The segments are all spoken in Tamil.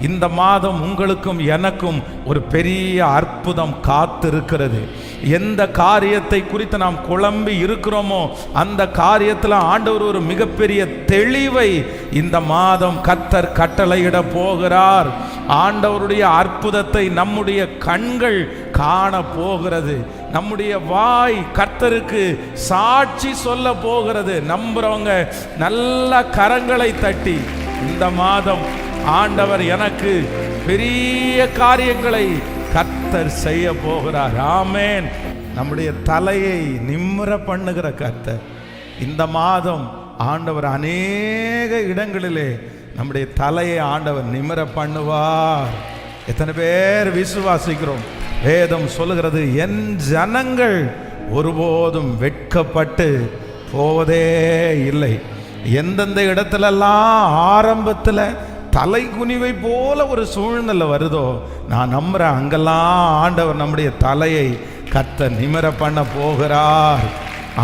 இந்த மாதம் உங்களுக்கும் எனக்கும் ஒரு பெரிய அற்புதம் காத்திருக்கிறது. எந்த காரியத்தை குறித்து நாம் குழம்பி இருக்கிறோமோ அந்த காரியத்தில் ஆண்டவர் ஒரு மிகப்பெரிய தெளிவை இந்த மாதம் கர்த்தர் கட்டளையிட போகிறார். ஆண்டவருடைய அற்புதத்தை நம்முடைய கண்கள் காண போகிறது. நம்முடைய வாய் கர்த்தருக்கு சாட்சி சொல்ல போகிறது. நம்புறவங்க நல்ல கரங்களை தட்டி, இந்த மாதம் ஆண்டவர் எனக்கு பெரிய காரியங்களை கர்த்தர் செய்ய போகிறார். ஆமென். நம்முடைய தலையை நிமிர பண்ணுகிற கர்த்தர் இந்த மாதம் ஆண்டவர் அநேக இடங்களிலே நம்முடைய தலையை ஆண்டவர் நிமிர பண்ணுவார். எத்தனை பேர் விசுவாசிக்கிறோம்? வேதம் சொல்லுகிறது, என் ஜனங்கள் ஒருபோதும் வெட்கப்பட்டு போவதே இல்லை. எந்தெந்த இடத்துலெல்லாம் ஆரம்பத்தில் தலை குனிவை போல ஒரு சூழ்நிலை வருதோ, நான் நம்புறேன் அங்கெல்லாம் ஆண்டவர் நம்முடைய தலையை கர்த்தர் நிமிர பண்ண போகிறார்.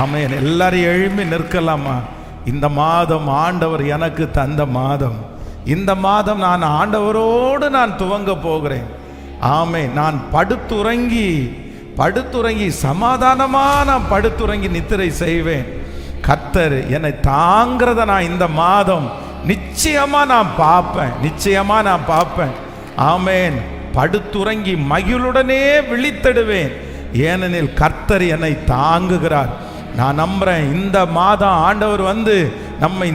ஆமென். எல்லாரும் எழும்பி நிற்கலாமா? இந்த மாதம் ஆண்டவர் எனக்கு தந்த மாதம். இந்த மாதம் நான் ஆண்டவரோடு நான் துவங்க போகிறேன். ஆமென். நான் படுத்துறங்கி சமாதானமாக நான் படுத்துறங்கி நித்திரை செய்வேன். கர்த்தர் என்னை தாங்கிறத நான் இந்த மாதம் நிச்சயமா நான் பார்ப்பேன். ஆமென். படுத்துறங்கி மகிழுடனே விழித்திடுவேன். ஏனெனில் கர்த்தர் என்னை தாங்குகிறார். நான் நம்புறேன் இந்த மாதம் ஆண்டவர் நம்மை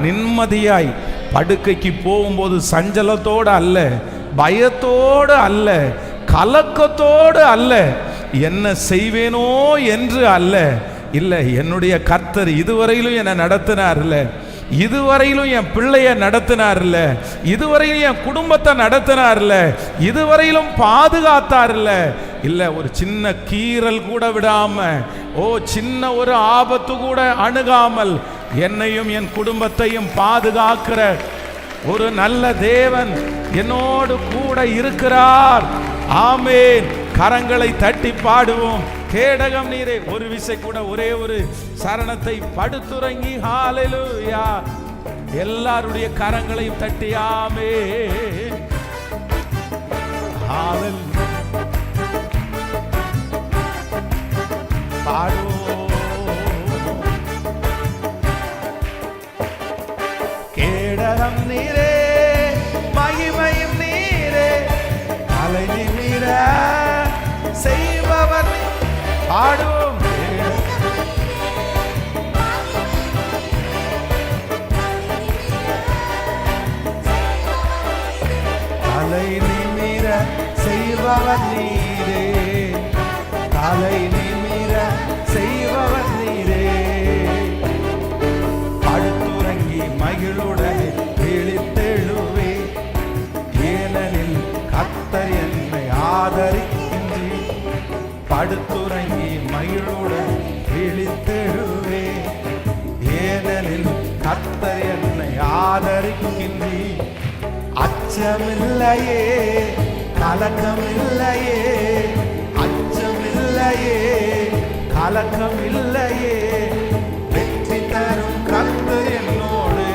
நிம்மதியாய் படுக்கைக்கு போகும்போது சஞ்சலத்தோடு அல்ல, பயத்தோடு அல்ல, கலக்கத்தோடு அல்ல, என்ன செய்வேனோ என்று அல்ல. இல்லை, என்னுடைய கர்த்தர் இதுவரையிலும் என்னை நடத்தினார் இல்லை, இதுவரையிலும் என் பிள்ளைய நடத்தினார் இல்ல, இதுவரையிலும் என் குடும்பத்தை நடத்தினார் இல்ல, இதுவரையிலும் பாதுகாத்தார் இல்ல. ஒரு சின்ன கீறல் கூட விடாம, சின்ன ஒரு ஆபத்து கூட அணுகாமல் என்னையும் என் குடும்பத்தையும் பாதுகாக்கிற ஒரு நல்ல தேவன் என்னோடு கூட இருக்கிறார். ஆமென். கரங்களை தட்டி பாடுவோம். கேடகம் நீரே. ஒரு விசை கூட ஒரே ஒரு சரணத்தை படுத்துறங்கி ஹalleluya. எல்லாருடைய கரங்களையும் தட்டி ஆமென். ஹalleluya. பாடுவோம். கேடகம் நீரே, மகிமையும் நீரே, தலை நிமிர செய்பவர். பாடுவோம். தலை நிமிர செய்பவர் நீரே, தலை நிமிர செய்பவர் நீரே. படுத்துறங்கி மகிழுடனே விழித்தெழுவே, ஏனெனில் கர்த்தர் என்னை ஆதரிக்கின்றீர். படுத்துறங்கி மகிழுடன் விழித்தெழுவே, ஏனெனில் கர்த்தர் என்னை ஆதரிக்கின்றீர். அச்சமில்லையே, கலக்கமில்லையே, அச்சமில்லையே, கலக்கமில்லையே, வெற்றி தரும் கர்த்தர் என்னோடு.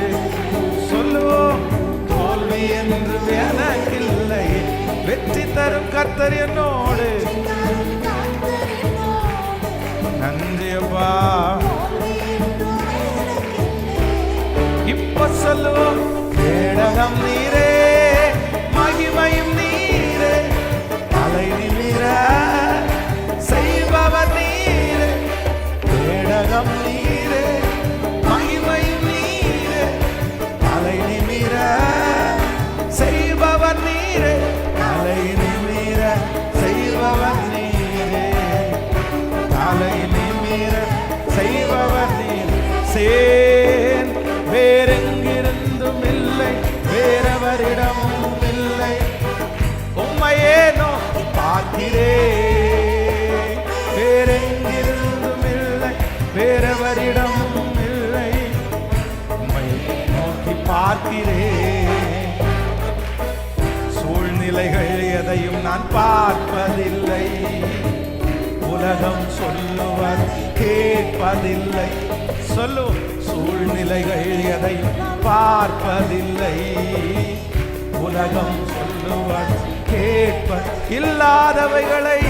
சொல்லுவோம். தோல்வி என்று எனக்கில்லையே, வெற்றி தரும் கர்த்தர் என்னோடு. நன்றியப்பா. இப்ப சொல்லுவோம். கேடகம் நீரே, மகிமையும் நீரே, தலை நிமிர செய்பவர் நீரே. கேடகம் நீரே, மகிமையும் நீரே, தலை நிமிர செய்பவர் நீரே, தலை நிமிர செய்பவர் நீரே, தலை நிமிர செய்பவர் நீரே. சேன் வேறெங்கிருந்தும் இல்லை, வேறவரிடமும் இல்லை, உம்மையே நோக்கி பார்க்கிறேன். வேறெங்கிருந்தும் இல்லை, வேறவரிடமும் இல்லை, உம்மையை நோக்கி பார்க்கிறேன். சூழ்நிலைகள் எதையும் நான் பார்ப்பதில்லை, உலகம் சொல்லுவது கேட்பதில்லை. சொல்லும். சூழ்நிலைகள் எதையும் பார்ப்பதில்லை, உலகம் சொல்லுவது கேட்ப இல்லாதவைகளை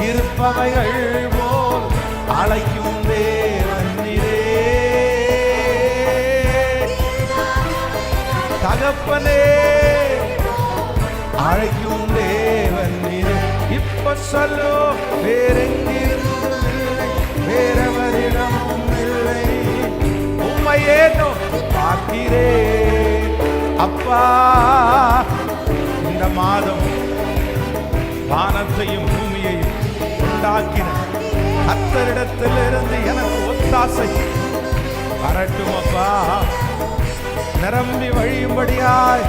இருப்பவைகள் போல் அழைக்கும் தேவன் நீரே. தகப்பனே அழைக்கும் தேவன் நீரே. இப்ப சொல்லு, வேறெங்கிருந்தும் இல்லை, வேறவரிடமும் இல்லை, உம்மையே நோக்கி பார்க்கிறேன் அப்பா. இந்த மாதம் வானத்தையும் பூமியையும் உண்டாக்கின கர்த்தரிடத்திலிருந்து எனக்கு ஒத்தாசை வரட்டும் அப்பா. நிரம்பி வழியும்படியாய்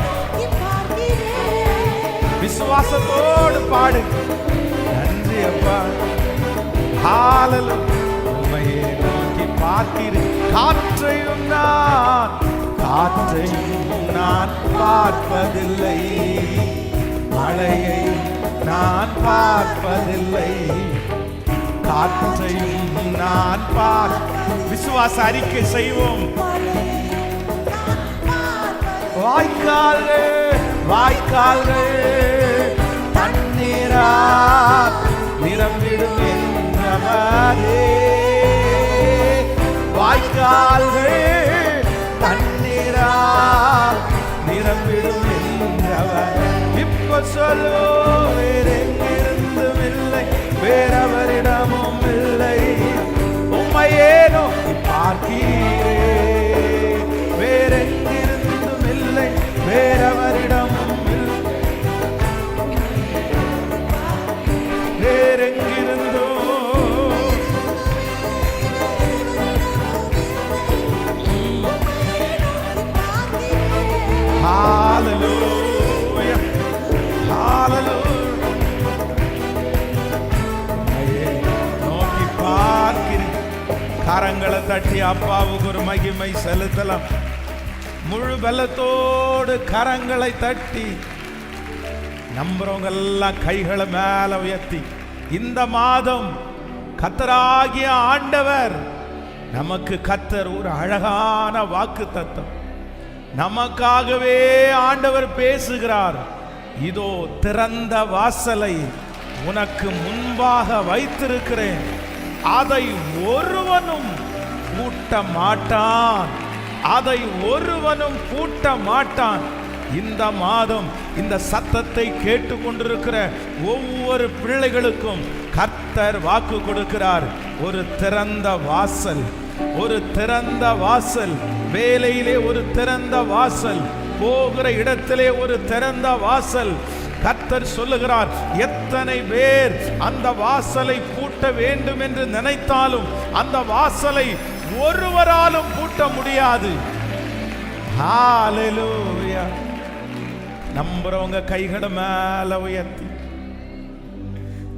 விசுவாசத்தோடு பாடு. நன்றி அப்பா. ஹalleluya. உம்மையே நோக்கி பார்க்கிறேன். காற்றையும் நான் பார்ப்பதில்லை, மழையை நான் பார்ப்பதில்லை, காற்றையும் நான் விசுவாச அறிக்கை செய்வோம். வாய்க்கால்கள் தண்ணீரால் நிரம்பிடும் என்றவரே. வாய்க்கால்கள் தண்ணீரால் நிரம்பிடும் என்றவர். இப்ப சொல்லு, வேறெங்கிருந்தும் இல்லை, வேறவரிடமும் இல்லை, உம்மையே நோக்கி பார்க்கிறேன். வேறெங்கிருந்தும் இல்லை, வேறவரிடமும் இல்லை, வேறெங்கிருந்தோ ஹalleluya, ஹalleluya. நோக்கி பார்க்கிறேன். கரங்களை தட்டி அப்பாவுக்கு ஒரு மகிமை செலுத்தலாம். முழு பலத்தோடு கரங்களை தட்டி நம்புறவங்க எல்லாம் கைகளை மேல உயர்த்தி, இந்த மாதம் கர்த்தராகிய ஆண்டவர் நமக்கு கர்த்தர் ஒரு அழகான வாக்கு தத்தம் நமக்காகவே ஆண்டவர் பேசுகிறார். இதோ திறந்த வாசலை உனக்கு முன்பாக வைத்திருக்கிறேன், அதை ஒருவனும் பூட்ட மாட்டான், அதை ஒருவனும் பூட்ட மாட்டான். இந்த மாதம் இந்த சத்தத்தை கேட்டுக்கொண்டிருக்கிற ஒவ்வொரு பிள்ளைகளுக்கும் கர்த்தர் வாக்கு கொடுக்கிறார். ஒரு திறந்த வாசல், ஒரு திறந்த வாசல், வேலையிலே ஒரு திறந்த வாசல், போகிற இடத்திலே ஒரு திறந்த வாசல். கர்த்தர் சொல்லுகிறார், எத்தனை பேர் அந்த வாசலை பூட்ட வேண்டும் என்று நினைத்தாலும் அந்த வாசலை ஒருவராலும் பூட்ட முடியாது. ஹalleluya. நம்புறவங்க கைகளை மேல உயர்த்தி,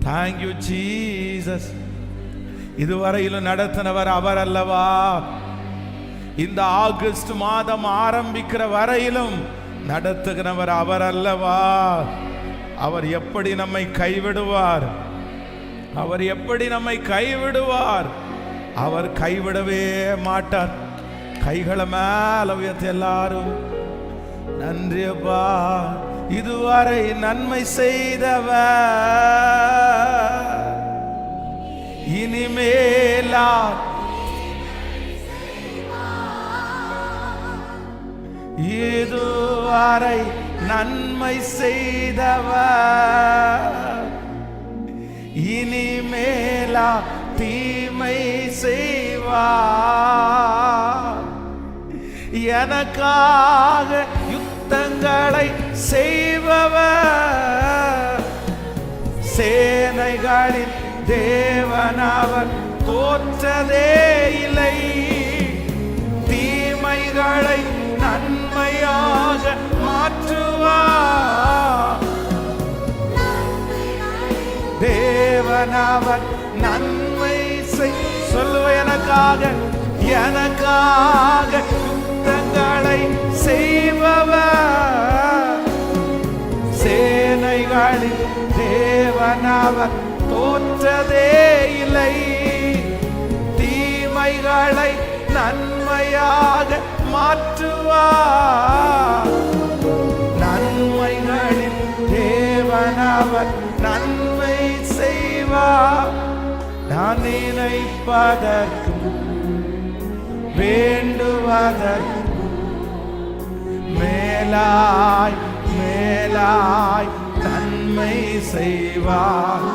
தேங்க் யூ ஜீசஸ். இதுவரையிலும் நடத்தினவர் அவர் அல்லவா? இந்த ஆகஸ்ட் மாதம் ஆரம்பிக்கிற வரையிலும் நடத்துகிறவர் அவர் அல்லவா? அவர் எப்படி நம்மை கைவிடுவார்? அவர் எப்படி நம்மை கைவிடுவார்? அவர் கைவிடவே மாட்டார். கைகளை மேல உயர்த்தி எல்லாரும், நன்றி அப்பா, இதுவரை நன்மை செய்தவர் இனிமேலா இதுவரை நன்மை செய்தவர் இனிமேலா தீமை செய்வார். எனக்காக யுத்தங்களை செய்பவர், சேனைகளின் தேவனவர் தோற்றதே இல்லை. தீமைகளை நன்மையாக மாற்றுவார். தேவனவர் நன்மை சொல்லுவ. எனக்காக யுத்தங்களை செய்பவர், சேனைகளின் தேவனவர் தோற்றதே இல்லை. தீமைகளை நன்மையாக மாற்றுவார். நன்மைகளின் தேவனவர் நன்மை செய்வார். நான் நினைப்பதற்கும் வேண்டுவதற்கும் மேலாய் மேலாய் நன்மை செய்வார்.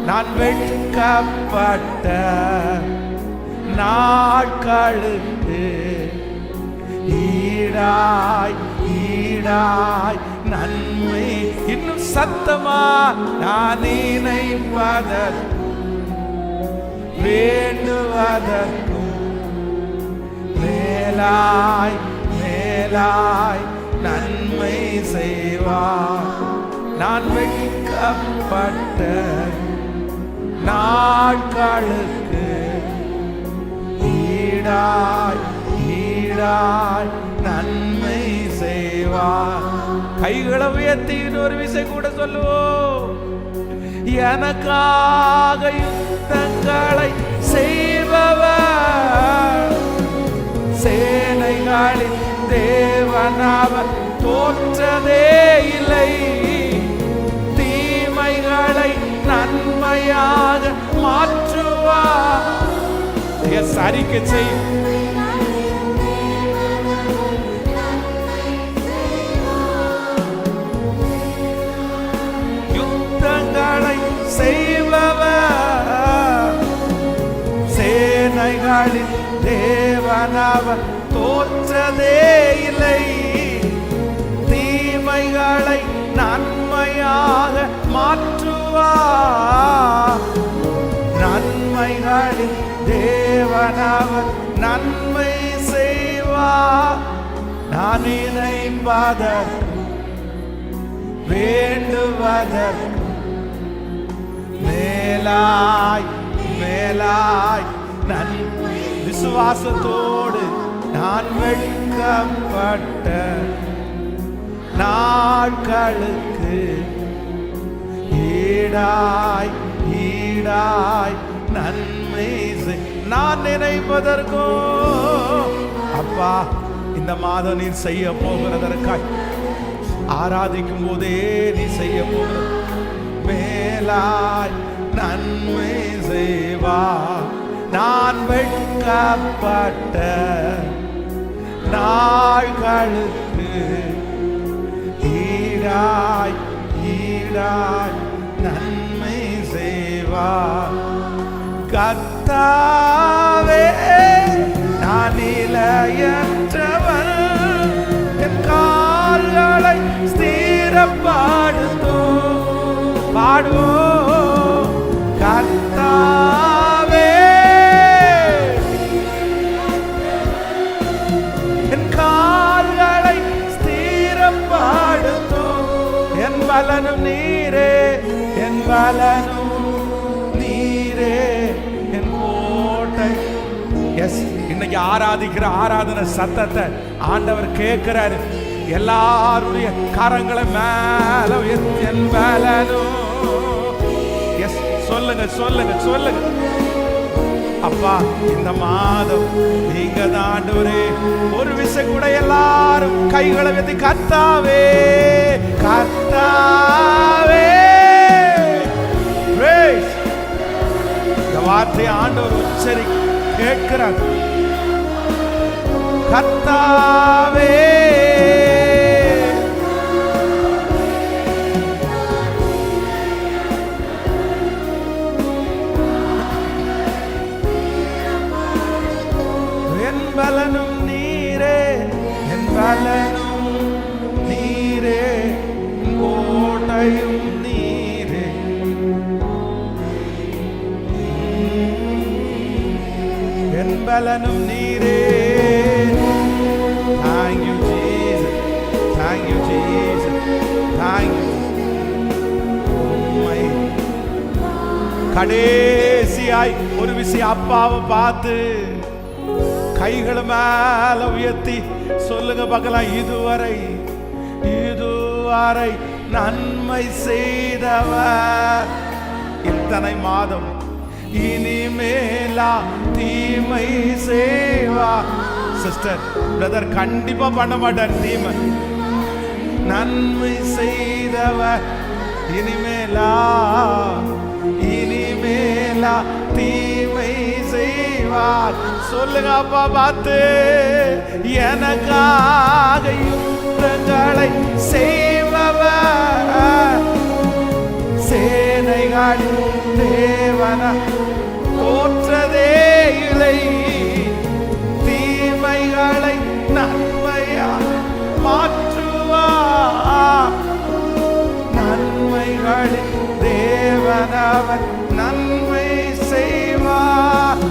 நான் வெட்கப்பட்ட நாட்களுக்கு ஈடாய் ஈடாய் நன்மை. இன்னும் சத்தமா நான் நினைப்பதற்கும் வேண்டுவதற்கும் மேலாய் மேலாய் நன்மை செய்வார். நான் வெட்கப்பட்ட நாட்களுக்கு ஈடாய் ஈடாய் நன்மை செய்வார். கைகளை உயர்த்தி ஒரு விசை கூட சொல்லுவோம். எனக்காக யுத்தங்களை செய்பவர், சேனைகளின் தேவனவர் தோற்றதே இல்லை. தீமைகளை நன்மையாக மாற்றுவார். அறிக்கை செய். யுத்தங்களை செய்பவர், சேனைகளின் தேவனவர் தோற்றதே இல்லை. தீமைகளை நன்மையாக மாற்றுவார். நன்மைகளின் தேவனவர் நன்மை செய்வார். நான் நினைப்பதற்கும் வேண்டுவதற்கும் மேலாய் மேலாய் நன்மை. விசுவாசத்தோடு நான் வெட்கப்பட்ட நாட்களுக்கு ஈடாய் ஈடாய் நன்மை. நான் நினைப்பதற்கும் அப்பா இந்த மாதம் நீ செய்ய போகிறதற்காய் ஆராதிக்கும் போதே நீ செய்ய போகிறது மேலாய் நன்மை செய்வா. நான் வெட்கப்பட்ட நாள்களுக்கு ஈடாய் ஈடாய் நன்மை செய்வா. கர்த்தாவே நான் நிலையற்றவன், என் கால்களை ஸ்திரப்படுத்தும். பாடுவோம். கர்த்தாவே என் கால்களை ஸ்திரப்படுத்தும். என் பலனும் நீரே, என் பலனும் நீரே, என் கோட்டை. எஸ், இன்னைக்கு ஆராதிக்கிற ஆராதனை சத்தத்தை ஆண்டவர் கேட்கிறாரு. எல்லாருடைய கரங்களை மேல உயர்த்தி என் பலனும். எஸ், சொல்லுங்க சொல்லுங்க சொல்லுங்க. அப்பா இந்த மாதம் நீங்க தான் ஆண்டவரே. ஒரு விசை கூட எல்லாரும் கைகளை வைத்து கர்த்தாவே கர்த்தாவே. இந்த வார்த்தை ஆண்டவர் உச்சரி கேட்கிறார். கர்த்தாவே என் பலனும் நீரே, என் பலனும் நீரே, கோட்டையும் நீரே. என் பலனும் நீரே. Thank you Jesus, thank you Jesus, thank you. கடைசியாய் ஒரு விஷயம் அப்பாவை பார்த்து கைகளை மேல உயர்த்தி சொல்லுங்க பார்க்கலாம். இதுவரை இதுவரை நன்மை செய்தவர் இத்தனை மாதம், இனிமேலா தீமை செய்வா. சிஸ்டர் பிரதர் கண்டிப்பா பண்ண மாட்டார் தீமை. நன்மை செய்தவர் இனிமேலா தீமை செய்வார். சொல்லுங்க அப்பா பார்த்து. எனக்காக யுத்தங்களை செய்பவர் சேனைகளின் தேவன தோற்றதே இல்லை. தீமைகளை நன்மையாக மாற்றுவார். நன்மைகளின் தேவனவர் நன்மை செய்வார்.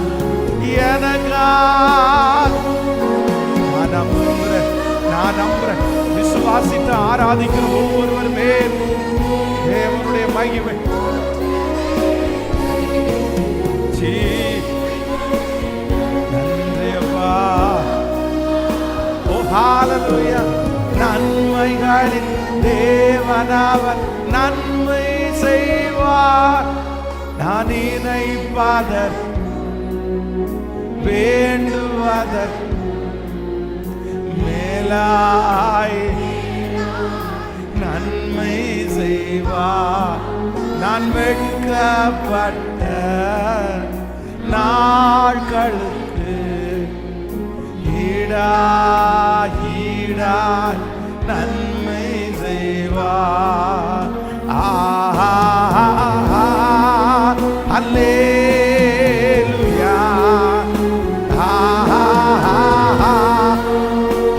எனக்காக நான் நம்புறேன். விசுவாசித்து ஆராதிக்கிற ஒவ்வொருவர் மேல் தேவனுடைய மகிமை. நன்றியப்பா. ஓ ஹல்லேலூயா. நன்மைகளின் தேவனவர் நன்மை செய்வார். நான் நினைப்பதர் வேண்டுவதர் மேலாய் நன்மை செய்வார். நான் வெட்கப்பட்ட நாட்களுக்கு ஈடாய் நன்மை செய்வார். அல்லேலூயா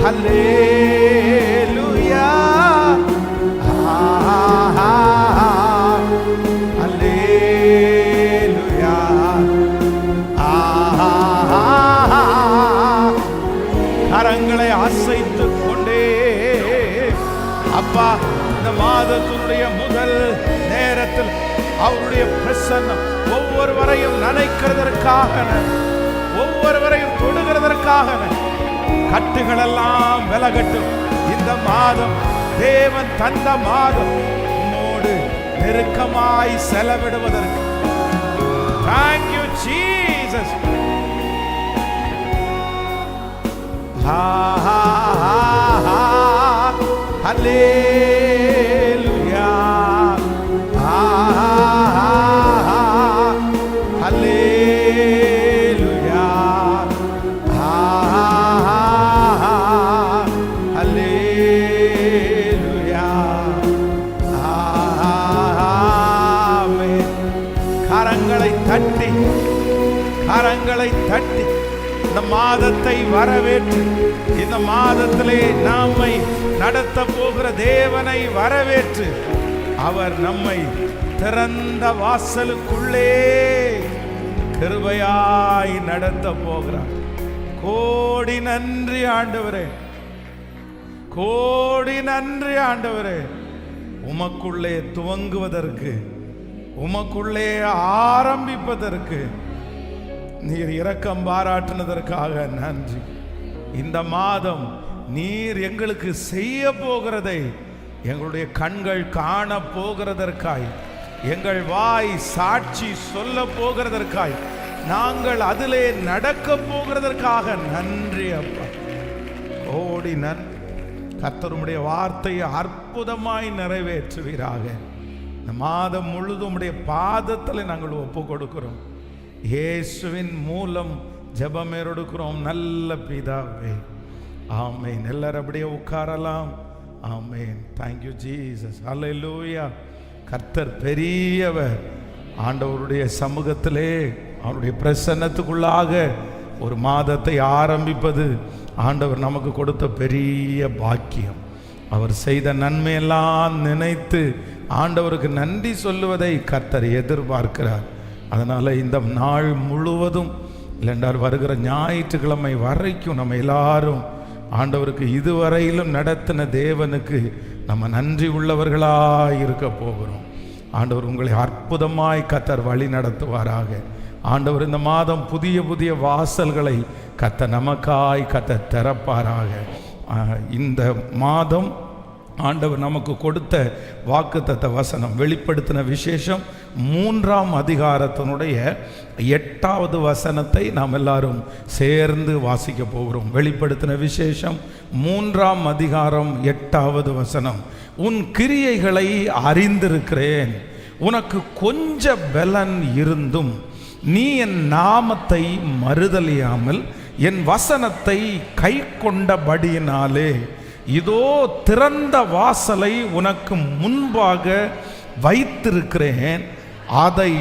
அல்லேலூயா அல்லேலூயா. கரங்களை அசைத்து கொண்டே அப்பா இந்த மாதத்தினுடைய முதல் நேரத்தில் அவருடைய பிரசன்னம் ஒவ்வொருவரையும் நினைக்கிறதற்காக, ஒவ்வொருவரையும் தொடுகிறதற்காக கட்டுகள் எல்லாம் விலகட்டும். இந்த மாதம் தேவன் தந்த மாதம் உம்மோடு நெருக்கமாய் செலவிடுவதற்கு Thank you Jesus. Hallelujah. Hallelujah. Hallelujah. Amen. கரங்களை தட்டி இந்த மாதத்தை வரவேற்று, இந்த மாதத்திலே நம்மை நடத்த போகிற தேவனை வரவேற்று, அவர் நம்மை திறந்த வாசலுக்குள்ளே கிருபையாய் நடத்த போகிறார். கோடி நன்றி ஆண்டவரே, கோடி நன்றி ஆண்டவரே. உமக்குள்ளே துவங்குவதற்கு, உமக்குள்ளே ஆரம்பிப்பதற்கு நீர் இரக்கம் பாராட்டினதற்காக நன்றி. இந்த மாதம் நீர் எங்களுக்கு செய்ய போகிறதை எங்களுடைய கண்கள் காண போகிறதற்காய், எங்கள் வாய் சாட்சி சொல்ல போகிறதற்காய், நாங்கள் அதிலே நடக்க போகிறதற்காக நன்றி அப்பா. கோடி நன்றி. கர்த்தருடைய வார்த்தையை அற்புதமாய் நிறைவேற்றுவீராக. இந்த மாதம் முழுதும் உடைய பாதத்தில் நாங்கள் ஒப்பு கொடுக்கிறோம். இயேசுவின் மூலம் ஜெபம் எடுக்கிறோம் நல்ல பிதாவே. ஆமென். எல்லாரும் அப்படியே உட்காரலாம். ஆமென். Thank you Jesus. ஹல்லேலூயா. கர்த்தர் பெரியவர். ஆண்டவருடைய சமூகத்திலே அவருடைய பிரசன்னத்துக்குள்ளாக ஒரு மாதத்தை ஆரம்பிப்பது ஆண்டவர் நமக்கு கொடுத்த பெரிய பாக்கியம். அவர் செய்த நன்மையெல்லாம் நினைத்து ஆண்டவருக்கு நன்றி சொல்லுவதை கர்த்தர் எதிர்பார்க்கிறார். அதனால் இந்த நாள் முழுவதும் இல்லைன்றால் வருகிற ஞாயிற்றுக்கிழமை வரைக்கும் நம்ம எல்லாரும் ஆண்டவருக்கு இதுவரையிலும் நடத்தின தேவனுக்கு நம்ம நன்றி உள்ளவர்களாக இருக்க போகிறோம். ஆண்டவர் உங்களை அற்புதமாய் கர்த்தர் வழி நடத்துவாராக. ஆண்டவர் இந்த மாதம் புதிய புதிய வாசல்களை கர்த்தர் நமக்காய் கர்த்தர் திறப்பாராக. இந்த மாதம் ஆண்டவர் நமக்கு கொடுத்த வாக்குத்தத்த வசனம் வெளிப்படுத்தின விசேஷம் 3ஆம் அதிகாரத்தினுடைய 8வது வசனத்தை நாம் எல்லாரும் சேர்ந்து வாசிக்க போகிறோம். வெளிப்படுத்தின விசேஷம் 3ஆம் அதிகாரம் 8வது வசனம். உன் கிரியைகளை அறிந்திருக்கிறேன், உனக்கு கொஞ்ச பலன் இருந்தும் நீ என் நாமத்தை மறுதலியாமல் என் வசனத்தை கை கொண்டபடியினாலே இதோ திறந்த வாசலை உனக்கு முன்பாக வைத்திருக்கிறேன், அதை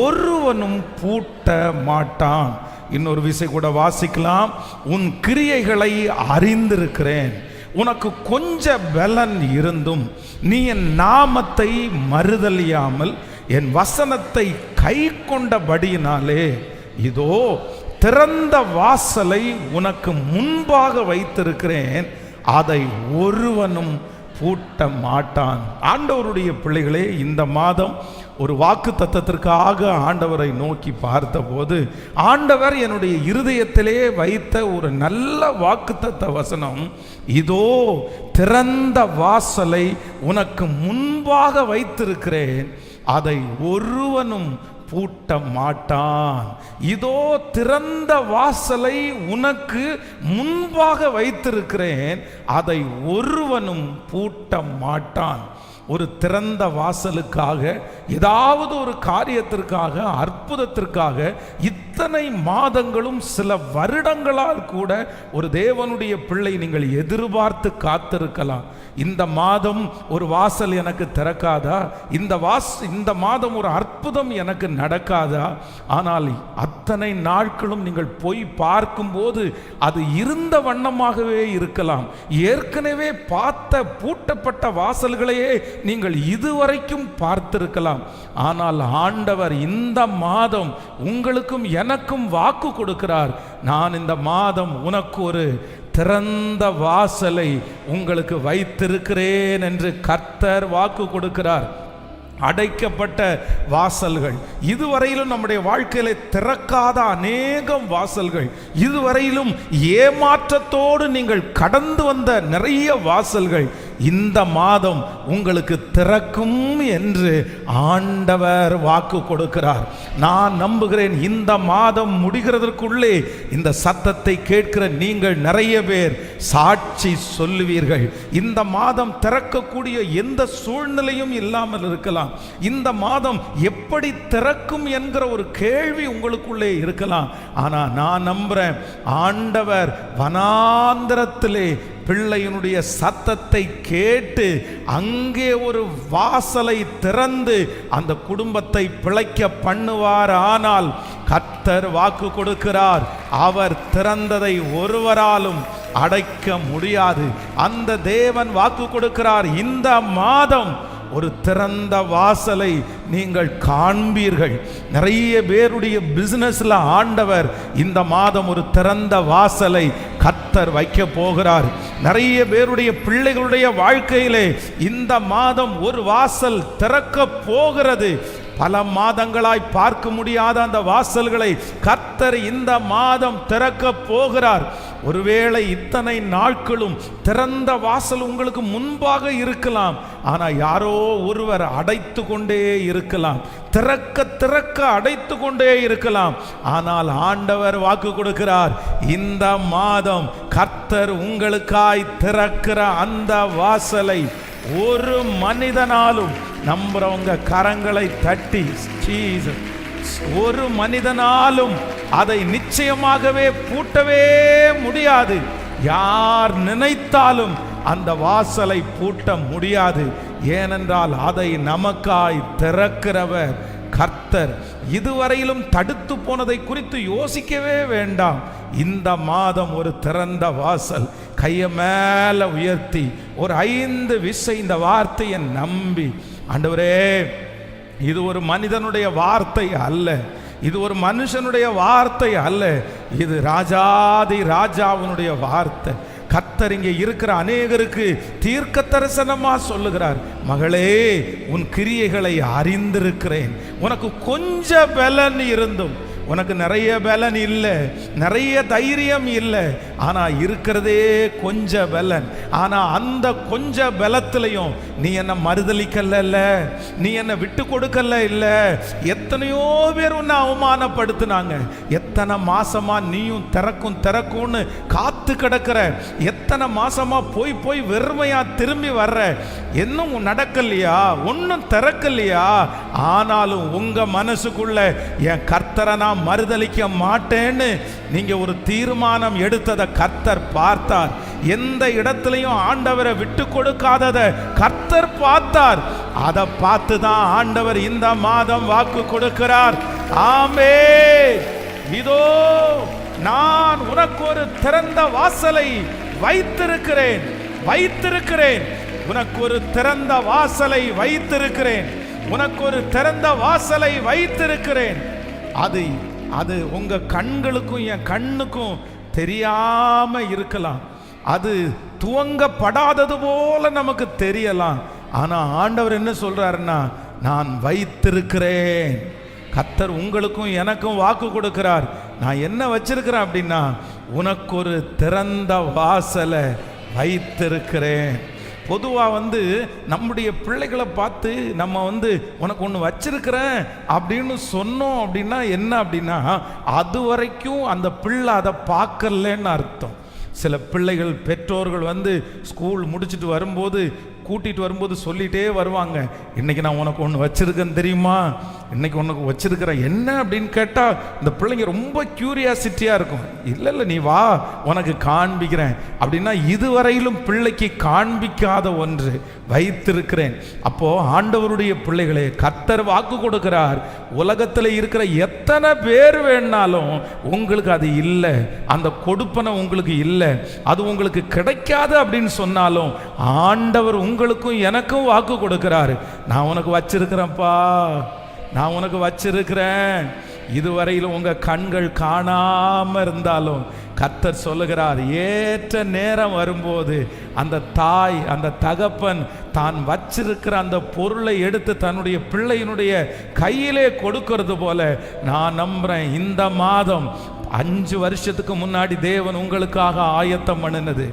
ஒருவனும் பூட்ட மாட்டான். இன்னொரு விசை கூட வாசிக்கலாம். உன் கிரியைகளை அறிந்திருக்கிறேன், உனக்கு கொஞ்ச பலன் இருந்தும் நீ என் நாமத்தை மறுதலியாமல் என் வசனத்தை கை கொண்டபடியினாலே இதோ திறந்த வாசலை உனக்கு முன்பாக வைத்திருக்கிறேன், அதை ஒருவனும் பூட்ட மாட்டான். ஆண்டவருடைய பிள்ளைகளே, இந்த மாதம் ஒரு வாக்கு தத்தத்திற்காக ஆண்டவரை நோக்கி பார்த்தபோது ஆண்டவர் என்னுடைய இருதயத்திலே வைத்த ஒரு நல்ல வாக்குத்தத்த வசனம், இதோ திறந்த வாசலை உனக்கு முன்பாக வைத்திருக்கிறேன், அதை ஒருவனும் பூட்ட மாட்டான். இதோ திறந்த வாசலை உனக்கு முன்பாக வைத்திருக்கிறேன், அதை ஒருவனும் பூட்ட மாட்டான். ஒரு திறந்த வாசலுக்காக, ஏதாவது ஒரு காரியத்திற்காக, அற்புதத்திற்காக இத்தனை மாதங்களும் சில வருடங்களால் கூட ஒரு தேவனுடைய பிள்ளை நீங்கள் எதிர்பார்த்து காத்திருக்கலாம். இந்த மாதம் ஒரு வாசல் எனக்கு திறக்காதா, இந்த மாதம் ஒரு அற்புதம் எனக்கு நடக்காதா? ஆனால் அத்தனை நாட்களும் நீங்கள் போய் பார்க்கும்போது அது இருந்த வண்ணமாகவே இருக்கலாம். ஏற்கனவே பார்த்த பூட்டப்பட்ட வாசல்களையே நீங்கள் இதுவரைக்கும் பார்த்திருக்கலாம். ஆனால் ஆண்டவர் இந்த மாதம் உங்களுக்கும் எனக்கும் வாக்கு கொடுக்கிறார். நான் இந்த மாதம் உனக்கு ஒரு திறந்த வாசலை உங்களுக்கு வைத்திருக்கிறேன் என்று கர்த்தர் வாக்கு கொடுக்கிறார். அடைக்கப்பட்ட வாசல்கள், இதுவரையிலும் நம்முடைய வாழ்க்கையில திறக்காத அநேகம் வாசல்கள், இதுவரையிலும் ஏமாற்றத்தோடு நீங்கள் கடந்து வந்த நிறைய வாசல்கள் இந்த மாதம் உங்களுக்கு திறக்கும் என்று ஆண்டவர் வாக்கு கொடுக்கிறார். நான் நம்புகிறேன் இந்த மாதம் முடிகிறதற்குள்ளே இந்த சத்தத்தை கேட்கிற நீங்கள் நிறைய பேர் சாட்சி சொல்லுவீர்கள். இந்த மாதம் திறக்கக்கூடிய எந்த சூழ்நிலையும் இல்லாமல் இருக்கலாம். இந்த மாதம் எப்படி திறக்கும் என்கிற ஒரு கேள்வி உங்களுக்குள்ளே இருக்கலாம். ஆனா நான் நம்புறேன், ஆண்டவர் வனாந்திரத்திலே பிள்ளையினுடைய சத்தத்தை கேட்டு அங்கே ஒரு வாசலை திறந்து அந்த குடும்பத்தை பிழைக்க பண்ணுவார். ஆனால் கர்த்தர் வாக்கு கொடுக்கிறார், அவர் திறந்ததை ஒருவராலும் அடைக்க முடியாது. அந்த தேவன் வாக்கு கொடுக்கிறார், இந்த மாதம் ஒரு திறந்த வாசலை நீங்கள் காண்பீர்கள். நிறைய பேருடைய பிசினஸ்ல ஆண்டவர் இந்த மாதம் ஒரு திறந்த வாசலை கர்த்தர் வைக்க போகிறார். நிறைய பேருடைய பிள்ளைகளுடைய வாழ்க்கையிலே இந்த மாதம் ஒரு வாசல் திறக்க போகிறது. பல மாதங்களாய் பார்க்க முடியாத அந்த வாசல்களை கர்த்தர் இந்த மாதம் திறக்க போகிறார். ஒருவேளை இத்தனை நாட்களும் திறந்த வாசல் உங்களுக்கு முன்பாக இருக்கலாம், ஆனா யாரோ ஒருவர் அடைத்து கொண்டே இருக்கலாம், திறக்க திறக்க அடைத்து கொண்டே இருக்கலாம். ஆனால் ஆண்டவர் வாக்கு கொடுக்கிறார், இந்த மாதம் கர்த்தர் உங்களுக்காய் திறக்கிற அந்த வாசலை ஒரு மனிதனாலும், நம்புறவங்க கரங்களை தட்டி, ஒரு மனிதனாலும் அதை நிச்சயமாகவே பூட்டவே முடியாது. யார் நினைத்தாலும் அந்த வாசலை பூட்ட முடியாது. ஏனென்றால் அதை நமக்காய் திறக்கிறவர் கர்த்தர். இதுவரையிலும் தடுத்து போனதை குறித்து யோசிக்கவே வேண்டாம். இந்த மாதம் ஒரு திறந்த வாசல். கையை மேல உயர்த்தி ஒரு 5 விசை இந்த வார்த்தையை நம்பி, ஆண்டவரே, இது ஒரு மனிதனுடைய வார்த்தை அல்ல, இது ஒரு மனுஷனுடைய வார்த்தை அல்ல, இது ராஜாதி ராஜாவினுடைய வார்த்தை. கர்த்தர் இங்கே இருக்கிற அநேகருக்கு தீர்க்க தரிசனமா சொல்லுகிறார், மகளே, உன் கிரியைகளை அறிந்திருக்கிறேன், உனக்கு கொஞ்ச பலன் இருந்தும் உனக்கு நிறைய பலன் இல்லை, நிறைய தைரியம் இல்லை, ஆனா இருக்கிறதே கொஞ்ச பலன். ஆனா அந்த கொஞ்ச பலத்திலையும் நீ என்ன மறுதலிக்கல, நீ என்ன விட்டு கொடுக்கல இல்ல. எத்தனையோ பேர் உன்னை அவமானப்படுத்தினாங்க. எத்தனை மாசமா நீயும் திறக்கும்னு காத்து கிடக்கிற, எத்தனை மாசமா போய் போய் வெறுமையா திரும்பி வர்ற, இன்னும் நடக்கலையா, ஒன்னும் திறக்கலையா? ஆனாலும் உங்க மனசுக்குள்ள என் கர்த்தரை நான் மறுதலிக்க மாட்டேன்னு நீங்க ஒரு தீர்மானம் எடுத்ததை கர்த்தர் பார்த்தார். எந்த இடத்திலையும் ஆண்டவரை விட்டு கொடுக்காதத கர்த்தர் பார்த்தார். அதை பார்த்து தான் ஆண்டவர் இந்த மாதம் வாக்கு கொடுக்கிறார். ஆமென். இதோ நான் உனக்கு ஒரு திறந்த வாசலை வைத்திருக்கிறேன், உனக்கு ஒரு திறந்த வாசலை வைத்திருக்கிறேன், உனக்கு ஒரு திறந்த வாசலை வைத்திருக்கிறேன். அது உங்க கண்களுக்கும் என் கண்ணுக்கும் தெரியாம இருக்கலாம், அது துவங்கப்படாதது போல நமக்கு தெரியலாம். ஆனா ஆண்டவர் என்ன சொல்றாருன்னா, நான் வைத்திருக்கிறேன். கர்த்தர் உங்களுக்கும் எனக்கும் வாக்கு கொடுக்கிறார். நான் என்ன வச்சிருக்கிறேன் அப்படின்னா, உனக்கு ஒரு திறந்த வாசலை வைத்திருக்கிறேன். பொதுவாக நம்முடைய பிள்ளைகளை பார்த்து நம்ம உனக்கு ஒன்று வச்சிருக்கிறேன் அப்படின்னு சொன்னோம் அப்படின்னா என்ன அப்படின்னா, அது வரைக்கும் அந்த பிள்ளை அதை பார்க்கலன்னு அர்த்தம். சில பிள்ளைகள் பெற்றோர்கள் ஸ்கூல் முடிச்சுட்டு வரும்போது கூட்டிகிட்டு வரும்போது சொல்லிகிட்டே வருவாங்க, இன்றைக்கி நான் உனக்கு ஒன்று வச்சுருக்கேன்னு தெரியுமா, இன்றைக்கி உனக்கு வச்சுருக்கிறேன் என்ன அப்படின்னு கேட்டால் இந்த பிள்ளைங்க ரொம்ப க்யூரியாசிட்டியாக இருக்கும். இல்லை நீ வா உனக்கு காண்பிக்கிறேன் அப்படின்னா, இதுவரையிலும் பிள்ளைக்கு காண்பிக்காத ஒன்று வைத்திருக்கிறேன். அப்போது ஆண்டவருடைய பிள்ளைகளே, கர்த்தர் வாக்கு கொடுக்கிறார். உலகத்தில் இருக்கிற எத்தனை பேர் வேணாலும் உங்களுக்கு அது இல்லை, அந்த கொடுப்பனை உங்களுக்கு இல்லை, அது உங்களுக்கு கிடைக்காது அப்படின்னு சொன்னாலும் ஆண்டவர் உங்களுக்கும் எனக்கும் வாக்கு கொடுக்கிறாரு. நான் உனக்கு வச்சிருக்கிறேன்ப்பா, நான் உனக்கு வச்சிருக்கிறேன். இதுவரையில் உங்க கண்கள் காணாம இருந்தாலும் கர்த்தர் சொல்லுகிறார், ஏற்ற நேரம் வரும்போது அந்த தாய் அந்த தகப்பன் தான் வச்சிருக்கிற அந்த பொருளை எடுத்து தன்னுடைய பிள்ளையினுடைய கையிலே கொடுக்கிறது போல நான் நம்புறேன். இந்த மாதம் 5 வருஷத்துக்கு முன்னாடி தேவன் உங்களுக்காக ஆயத்தம் பண்ணினது,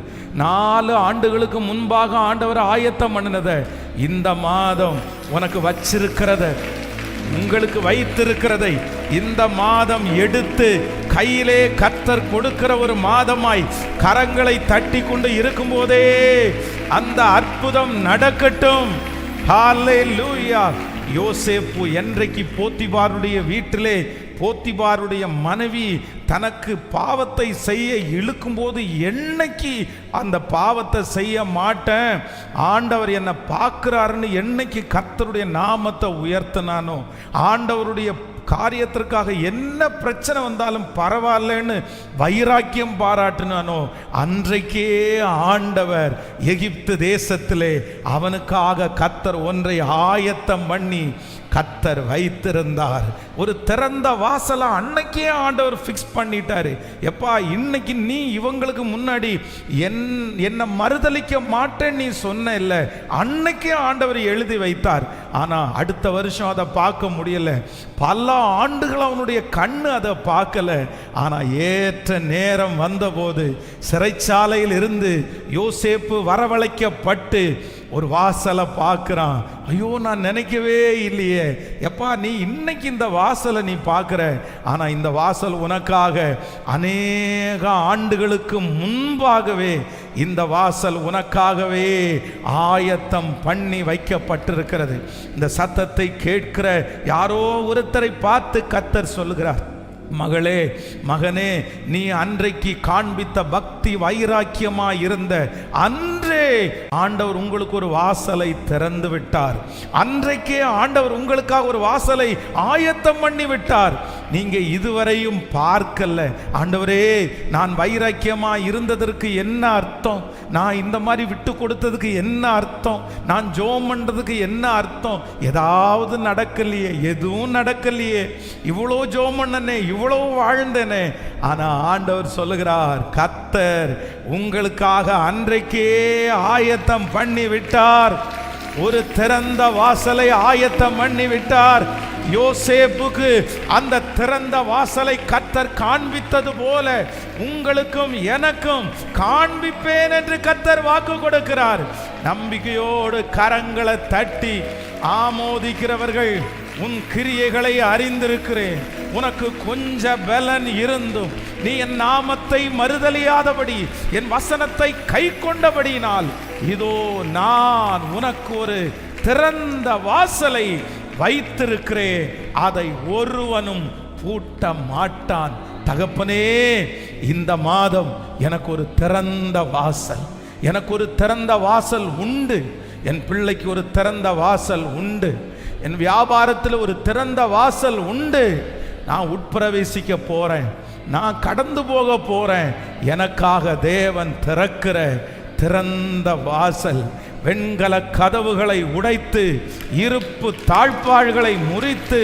4 ஆண்டுகளுக்கு முன்பாக ஆண்டவர் ஆயத்தம் பண்ணினத இந்த மாதம் உனக்கு வச்சிருக்கிறத, உங்களுக்கு வைத்திருக்கிறதை இந்த மாதம் எடுத்து கையிலே கர்த்தர் கொடுக்கிற ஒரு மாதமாய் கரங்களை தட்டி கொண்டு இருக்கும் போதே அந்த அற்புதம் நடக்கட்டும். ஹல்லேலூயா. யோசேப்பு என்றைக்கு போத்திபாருடைய வீட்டிலே போத்திபாருடைய மனைவி தனக்கு பாவத்தை செய்ய இழுக்கும்போது, என்னைக்கு அந்த பாவத்தை செய்ய மாட்டேன், ஆண்டவர் என்னை பார்க்கிறாருன்னு என்னைக்கு கர்த்தருடைய நாமத்தை உயர்த்தினானோ, ஆண்டவருடைய காரியத்திற்காக என்ன பிரச்சனை வந்தாலும் பரவாயில்லன்னு வைராக்கியம் பாராட்டினானோ, அன்றைக்கே ஆண்டவர் எகிப்து தேசத்திலே அவனுக்காக கர்த்தர் ஒன்றை ஆயத்தம் பண்ணி கர்த்தர் வைத்திருந்தார். ஒரு திறந்த வாசலை அன்னைக்கே ஆண்டவர் ஃபிக்ஸ் பண்ணிட்டாரு. எப்பா, இன்னைக்கு நீ இவங்களுக்கு முன்னாடி என்ன மறுதலிக்க மாட்டேன்னு நீ சொன்ன இல்லை, அன்னைக்கே ஆண்டவர் எழுதி வைத்தார். ஆனா அடுத்த வருஷம் அதை பார்க்க முடியல, பல ஆண்டுகள் அவனுடைய கண்ணு அதை பார்க்கல. ஆனா ஏற்ற நேரம் வந்தபோது சிறைச்சாலையில் இருந்து யோசேப்பு வரவழைக்கப்பட்டு ஒரு வாசலை பார்க்கிறான். ஐயோ, நான் நினைக்கவே இல்லையே, எப்பா நீ இன்னைக்கு இந்த வாசலை நீ பார்க்கிற, ஆனா இந்த வாசல் உனக்காக அநேக ஆண்டுகளுக்கு முன்பாகவே இந்த வாசல் உனக்காகவே ஆயத்தம் பண்ணி வைக்கப்பட்டிருக்கிறது. இந்த சத்தத்தை கேட்கிற யாரோ ஒருத்தரை பார்த்து கர்த்தர் சொல்லுகிறார், மகளே மகனே, நீ அன்றைக்கு காண்பித்த பக்தி வைராக்கியமாய் இருந்த அன்றே ஆண்டவர் உங்களுக்கு ஒரு வாசலை திறந்து விட்டார். அன்றைக்கே ஆண்டவர் உங்களுக்காக ஒரு வாசலை ஆயத்தம் பண்ணி விட்டார். நீங்க இதுவரையும் பார்க்கல. ஆண்டவரே, நான் வைராக்கியமாய் இருந்ததற்கு என்ன அர்த்தம், நான் இந்த மாதிரி விட்டு கொடுத்ததுக்கு என்ன அர்த்தம், நான் ஜெபம் பண்றதுக்கு என்ன அர்த்தம், ஏதாவது நடக்கலையே, எதுவும் நடக்கலையே, இவ்வளோ ஜெபம் பண்ணனே, இவ்வளவு வாழ்ந்தனே. ஆனா ஆண்டவர் சொல்லுகிறார், கர்த்தர் உங்களுக்காக அன்றைக்கே ஆயத்தம் பண்ணி விட்டார், ஒரு திறந்த வாசலை ஆயத்தம் பண்ணி விட்டார். யோசேப்புக்கு அந்த திறந்த வாசலை கர்த்தர் காண்பித்தது போல உங்களுக்கும் எனக்கும் காண்பிப்பேன் என்று கர்த்தர் வாக்கு கொடுக்கிறார். நம்பிக்கையோடு கரங்களை தட்டி ஆமோதிக்கிறவர்கள், உன் கிரியைகளை அறிந்திருக்கிறேன், உனக்கு கொஞ்ச பலன் இருந்தும் நீ என் நாமத்தை மறுதலியாதபடி என் வசனத்தை கை கொண்டபடியினால் இதோ நான் உனக்கு ஒரு திறந்த வாசலை வைத்திருக்கிறேன், அதை ஒருவனும் பூட்ட மாட்டான். தகப்பனே, இந்த மாதம் எனக்கு ஒரு திறந்த வாசல், எனக்கு ஒரு திறந்த வாசல் உண்டு. என் பிள்ளைக்கு ஒரு திறந்த வாசல் உண்டு. என் வியாபாரத்தில் ஒரு திறந்த வாசல் உண்டு. நான் உட்பிரவேசிக்க போறேன், நான் கடந்து போக போறேன். எனக்காக தேவன் திறக்கிற திறந்த வாசல், வெண்கல கதவுகளை உடைத்து இருப்பு தாழ்பாள்களை முறித்து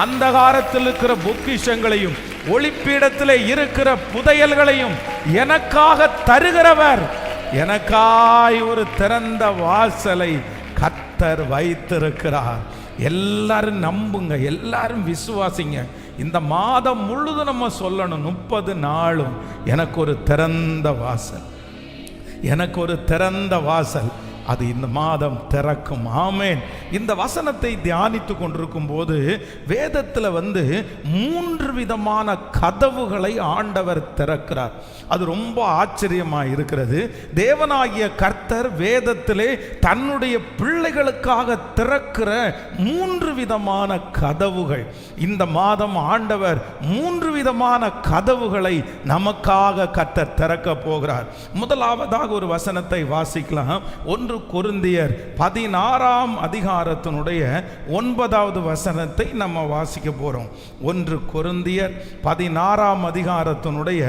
அந்தகாரத்தில் இருக்கிற பொக்கிஷங்களையும் ஒளிப்பீடத்தில் இருக்கிற புதையல்களையும் எனக்காக தருகிறவர், எனக்காய் ஒரு திறந்த வாசலை கர்த்தர் வைத்திருக்கிறார். எல்லாரும் நம்புங்க, எல்லாரும் விசுவாசிங்க. இந்த மாதம் முழுதும் நம்ம சொல்லணும், 30 நாளும் எனக்கு ஒரு திறந்த வாசல், எனக்கு ஒரு திறந்த வாசல். அது இந்த மாதம் திறக்கும். ஆமேன். இந்த வசனத்தை தியானித்து கொண்டிருக்கும் போது வேதத்தில் 3 விதமான கதவுகளை ஆண்டவர் திறக்கிறார். அது ரொம்ப ஆச்சரியமாக இருக்கிறது. தேவனாகிய கர்த்தர் வேதத்திலே தன்னுடைய பிள்ளைகளுக்காக திறக்கிற 3 விதமான கதவுகள். இந்த மாதம் ஆண்டவர் 3 விதமான கதவுகளை நமக்காக கர்த்தர் திறக்க போகிறார். முதலாவதாக ஒரு வசனத்தை வாசிக்கலாம். 1 கொரிந்தியர் 16ஆம் அதிகாரத்தினுடைய 9வது வசனத்தை நம்ம வாசிக்க போறோம். 1 கொரிந்தியர் 16ஆம் அதிகாரத்தினுடைய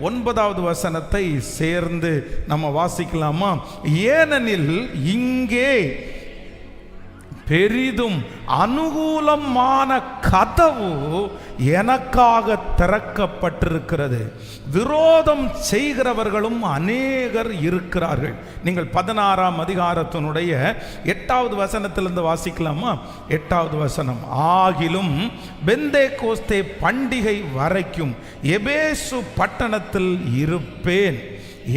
9வது வசனத்தை சேர்ந்து நம்ம வாசிக்கலாமா? ஏனெனில் இங்கே பெரிதும் அனுகூலமான கதவு எனக்காக திறக்கப்பட்டிருக்கிறது, விரோதம் செய்கிறவர்களும் அநேகர் இருக்கிறார்கள். நீங்கள் 16ஆம் அதிகாரத்தினுடைய 8வது வசனத்திலிருந்து வாசிக்கலாமா? 8வது வசனம், ஆகிலும் பெந்தேகோஸ்தே பண்டிகை வரைக்கும் எபேசு பட்டணத்தில் இருப்பேன்,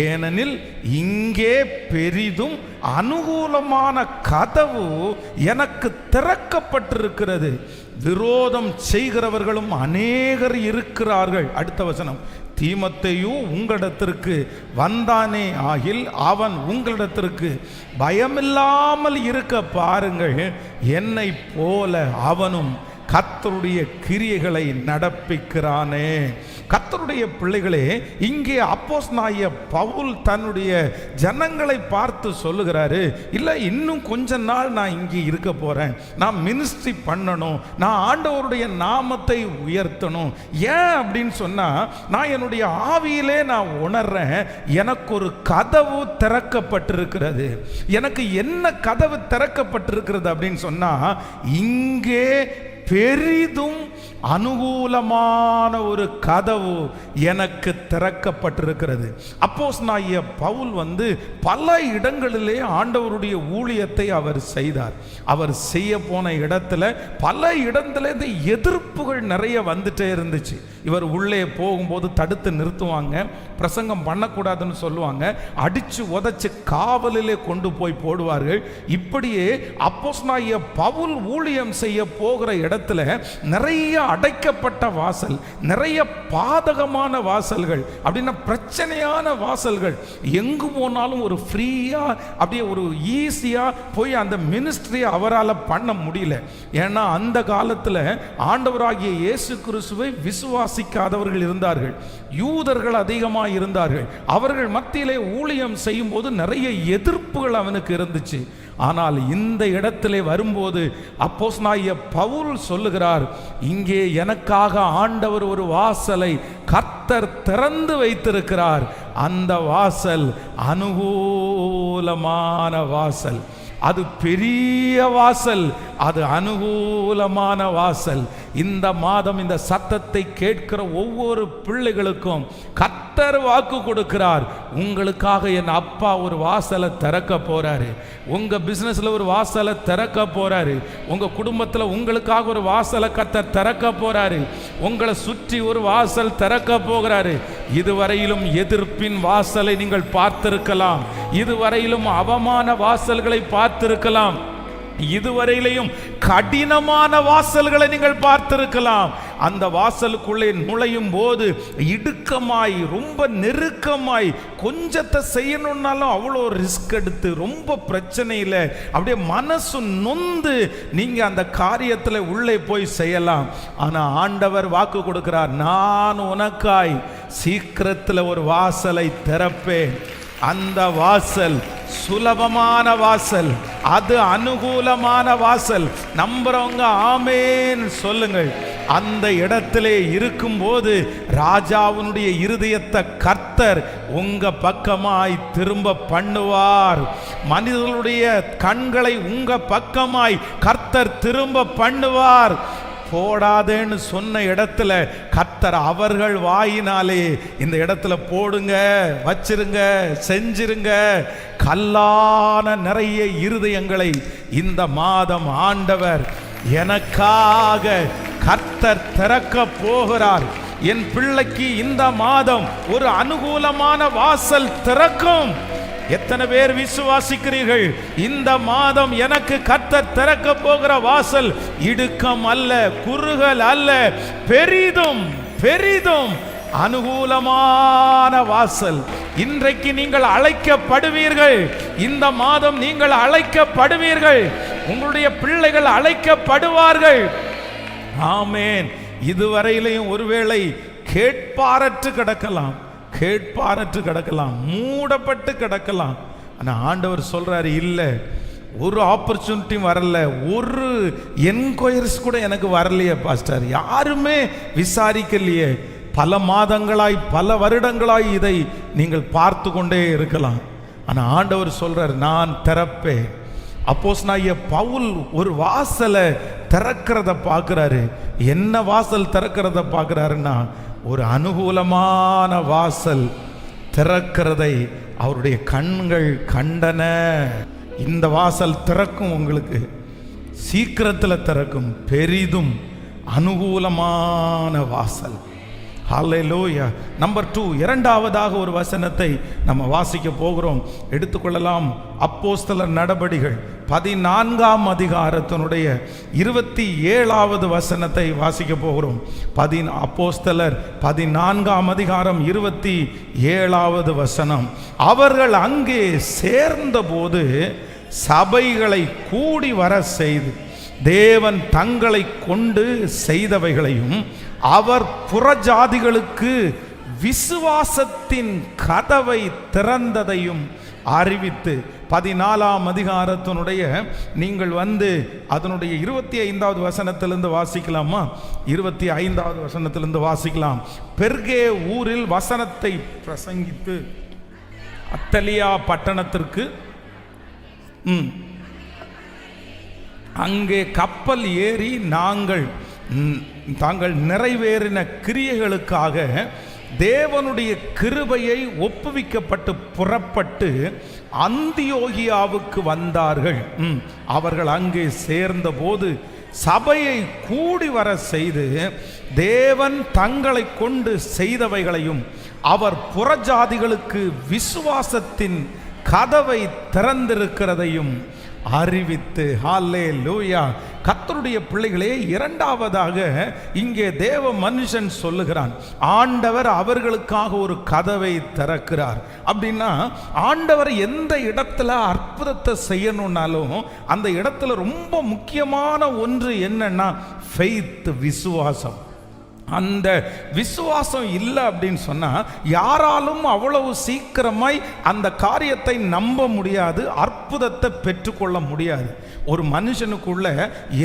ஏனெனில் இங்கே பெரிதும் அனுகூலமான கதவு எனக்கு திறக்கப்பட்டிருக்கிறது, விரோதம் செய்கிறவர்களும் அநேகர் இருக்கிறார்கள். அடுத்த வசனம், தீமோத்தேயு உங்களிடத்திற்கு வந்தானே ஆகில் அவன் உங்களிடத்திற்கு பயமில்லாமல் இருக்க பாருங்கள், என்னை போல அவனும் கர்த்தருடைய கிரியைகளை நடப்பிக்கிறானே. கர்த்தருடைய பிள்ளைகளே, இங்கே அப்போஸ்தலனாகிய பவுல் தன்னுடைய ஜனங்களை பார்த்து சொல்லுகிறாரு, இல்லை இன்னும் கொஞ்ச நாள் நான் இங்கே இருக்க போறேன், நான் மினிஸ்ட்ரி பண்ணணும், நான் ஆண்டவருடைய நாமத்தை உயர்த்தணும். ஏன் அப்படின்னு சொன்னா, நான் என்னுடைய ஆவியிலே நான் உணர்றேன், எனக்கு ஒரு கதவு திறக்கப்பட்டிருக்கிறது. எனக்கு என்ன கதவு திறக்கப்பட்டிருக்கிறது அப்படின்னு சொன்னா, இங்கே பெரிதும் அனுகூலமான ஒரு கதவு எனக்கு திறக்கப்பட்டிருக்கிறது. அப்போஸ்தலனாகிய பவுல் பல இடங்களிலே ஆண்டவருடைய ஊழியத்தை அவர் செய்தார். அவர் செய்ய போன இடத்துல பல இடத்துல இந்த எதிர்ப்புகள் நிறைய வந்துட்டே இருந்துச்சு. இவர் உள்ளே போகும்போது தடுத்து நிறுத்துவாங்க, பிரசங்கம் பண்ணக்கூடாதுன்னு சொல்லுவாங்க, அடிச்சு உதைச்சு காவலிலே கொண்டு போய் போடுவார்கள். இப்படியே அப்போஸ்தலனாகிய பவுல் ஊழியம் செய்ய போகிற இடத்துல நிறைய அடைக்கப்பட்ட வாசல், நிறைய பாதகமான வாசல்கள், அப்படின்னா பிரச்சனையான வாசல்கள். எங்கு போனாலும் ஒரு ஃப்ரீயா அப்படியே ஒரு ஈஸியா போய் அந்த மினிஸ்ட்ரியை அவரால் பண்ண முடியல. ஏன்னா அந்த காலத்தில் ஆண்டவராகிய இயேசு கிறிஸ்துவை விசுவாசிக்காதவர்கள் இருந்தார்கள், யூதர்கள் அதிகமாக இருந்தார்கள். அவர்கள் மத்தியிலே ஊழியம் செய்யும் போது நிறைய எதிர்ப்புகள் அவனுக்கு இருந்துச்சு. ஆனால் இந்த இடத்திலே வரும்போது அப்போஸ்தலனாகிய பவுல் சொல்லுகிறார், இங்கே எனக்காக ஆண்டவர் ஒரு வாசலை கர்த்தர் திறந்து வைத்திருக்கிறார். அந்த வாசல் அனுகூலமான வாசல், அது பெரிய வாசல், அது அனுகூலமான வாசல். இந்த மாதம் இந்த சத்தத்தை கேட்கிற ஒவ்வொரு பிள்ளைகளுக்கும் கர்த்தர் கர்த்தர் வாக்கு கொடுக்கிறார், உங்களுக்காக என் அப்பா ஒரு வாசலை திறக்க போறாரு. உங்க பிசினஸ்ல ஒரு வாசலை திறக்க போறாரு. உங்க குடும்பத்துல உங்களுக்காக ஒரு வாசலை கர்த்தர் திறக்க போறாரு. உங்களை சுற்றி ஒரு வாசல் திறக்க போகிறாரு. இதுவரையிலும் எதிர்ப்பின் வாசலை நீங்கள் பார்த்திருக்கலாம். இதுவரையிலும் அவமான வாசல்களை பார்த்திருக்கலாம். இதுவரையிலையும் கடினமான வாசல்களை நீங்கள் பார்த்திருக்கலாம். அந்த வாசலுக்குள்ளே நுழையும் போது இடுக்கமாய், ரொம்ப நெருக்கமாய், கொஞ்சத்தை செய்யணும்னாலும் அவ்வளோ ரிஸ்க் எடுத்து, ரொம்ப பிரச்சனையில் அப்படியே மனசு நொந்து நீங்க அந்த காரியத்தில் உள்ளே போய் செய்யலாம். ஆனால் ஆண்டவர் வாக்கு கொடுக்கிறார், நான் உனக்காய் சீக்கிரத்தில் ஒரு வாசலை திறப்பேன். அந்த வாசல் சுலபமான வாசல், அது அனுகூலமான வாசல். நம்புறவங்க ஆமேன் சொல்லுங்கள். அந்த இடத்திலே இருக்கும்போது ராஜாவுடைய இருதயத்தை கர்த்தர் உங்க பக்கமாய் திரும்ப பண்ணுவார். மனிதர்களுடைய கண்களை உங்க பக்கமாய் கர்த்தர் திரும்ப பண்ணுவார். போடாதேன்னு சொன்ன இடத்துல கர்த்தர் அவர்கள் வாயினாலே இந்த இடத்துல போடுங்க, வச்சிருங்க, செஞ்சிருங்க. கல்லான நிறைய இருதயங்களை இந்த மாதம் ஆண்டவர் எனக்காக கர்த்தர் திறக்க போகிறார். என் பிள்ளைக்கு இந்த மாதம் ஒரு அனுகூலமான வாசல் திறக்கும். எத்தனை பேர் விசுவாசிக்கிறீர்கள்? இந்த மாதம் எனக்கு கர்த்தர் திறக்க போகிற வாசல் இடுக்கம் அல்ல, குறுகல் அல்ல, பெரிதும் பெரிதும் அனுகூலமான வாசல். இன்றைக்கு நீங்கள் அழைக்கப்படுவீர்கள். இந்த மாதம் நீங்கள் அழைக்கப்படுவீர்கள். உங்களுடைய பிள்ளைகள் அழைக்கப்படுவார்கள். ஆமேன். இதுவரையிலையும் ஒருவேளை கேட்பாரற்று கிடக்கலாம், கேட்பாரற்று கிடக்கலாம், மூடப்பட்டு கிடக்கலாம். ஆனால் ஆண்டவர் சொல்றாரு, இல்லை, ஒரு ஆப்பர்ச்சுனிட்டியும் வரல, ஒரு என்கொயரிஸ் கூட எனக்கு வரலையே பாஸ்டர், யாருமே விசாரிக்கலையே. பல மாதங்களாய், பல வருடங்களாய் இதை நீங்கள் பார்த்து கொண்டே இருக்கலாம். ஆனால் ஆண்டவர் சொல்றார், நான் திறப்பேன். அப்போஸ்தலனாகிய பவுல் ஒரு வாசலை திறக்கிறத பார்க்கிறாரு. என்ன வாசல் திறக்கிறத பார்க்கிறாருன்னா, ஒரு அனுகூலமான வாசல் திறக்கிறதை அவருடைய கண்கள் கண்டன. இந்த வாசல் திறக்கும், உங்களுக்கு சீக்கிரத்தில் திறக்கும், பெரிதும் அனுகூலமான வாசல். ஹல்லேலூயா. நம்பர் 2, இரண்டாவதாக ஒரு வசனத்தை நம்ம வாசிக்க போகிறோம். எடுத்துக்கொள்ளலாம். அப்போஸ்தலர் நடபடிகள் 14ஆம் அதிகாரத்தினுடைய 27வது வசனத்தை வாசிக்க போகிறோம். அப்போஸ்தலர் 14ஆம் அதிகாரம் 27வது வசனம். அவர்கள் அங்கே சேர்ந்தபோது சபைகளை கூடி வர செய்து தேவன் தங்களை கொண்டு செய்தவைகளையும் அவர் புறஜாதிகளுக்கு விசுவாசத்தின் கதவை திறந்ததையும் அறிவித்து, 14ஆம் அதிகாரத்தினுடைய நீங்கள் அதனுடைய 25வது வசனத்திலிருந்து வாசிக்கலாமா? 25வது வசனத்திலிருந்து வாசிக்கலாம். பெர்கே ஊரில் வசனத்தை பிரசங்கித்து அத்தலியா பட்டணத்திற்கு அங்கே கப்பல் ஏறி தாங்கள் நிறைவேறின கிரியைகளுக்காக தேவனுடைய கிருபையை ஒப்புவிக்கப்பட்டு புறப்பட்டு அந்தியோகியாவுக்கு வந்தார்கள். அவர்கள் அங்கே சேர்ந்தபோது சபையை கூடி வர செய்து தேவன் தங்களை கொண்டு செய்தவைகளையும் அவர் புறஜாதிகளுக்கு விசுவாசத்தின் கதவை திறந்திருக்கிறதையும் அறிவித்து. ஹல்லேலூயா. கர்த்தருடைய பிள்ளைகளே, இரண்டாவதாக இங்கே தேவ மனுஷன் சொல்லுகிறான், ஆண்டவர் அவர்களுக்காக ஒரு கதவை திறக்கிறார். அப்படின்னா ஆண்டவர் எந்த இடத்துல அற்புதத்தை செய்யணும்னாலும் அந்த இடத்துல ரொம்ப முக்கியமான ஒன்று என்னன்னா ஃபெய்த், விசுவாசம். அந்த விசுவாசம் இல்லை அப்படின்னு சொன்னா யாராலும் அவ்வளவு சீக்கிரமாய் அந்த காரியத்தை நம்ப முடியாது, அற்புதத்தை பெற்றுக்கொள்ள முடியாது. ஒரு மனுஷனுக்குள்ள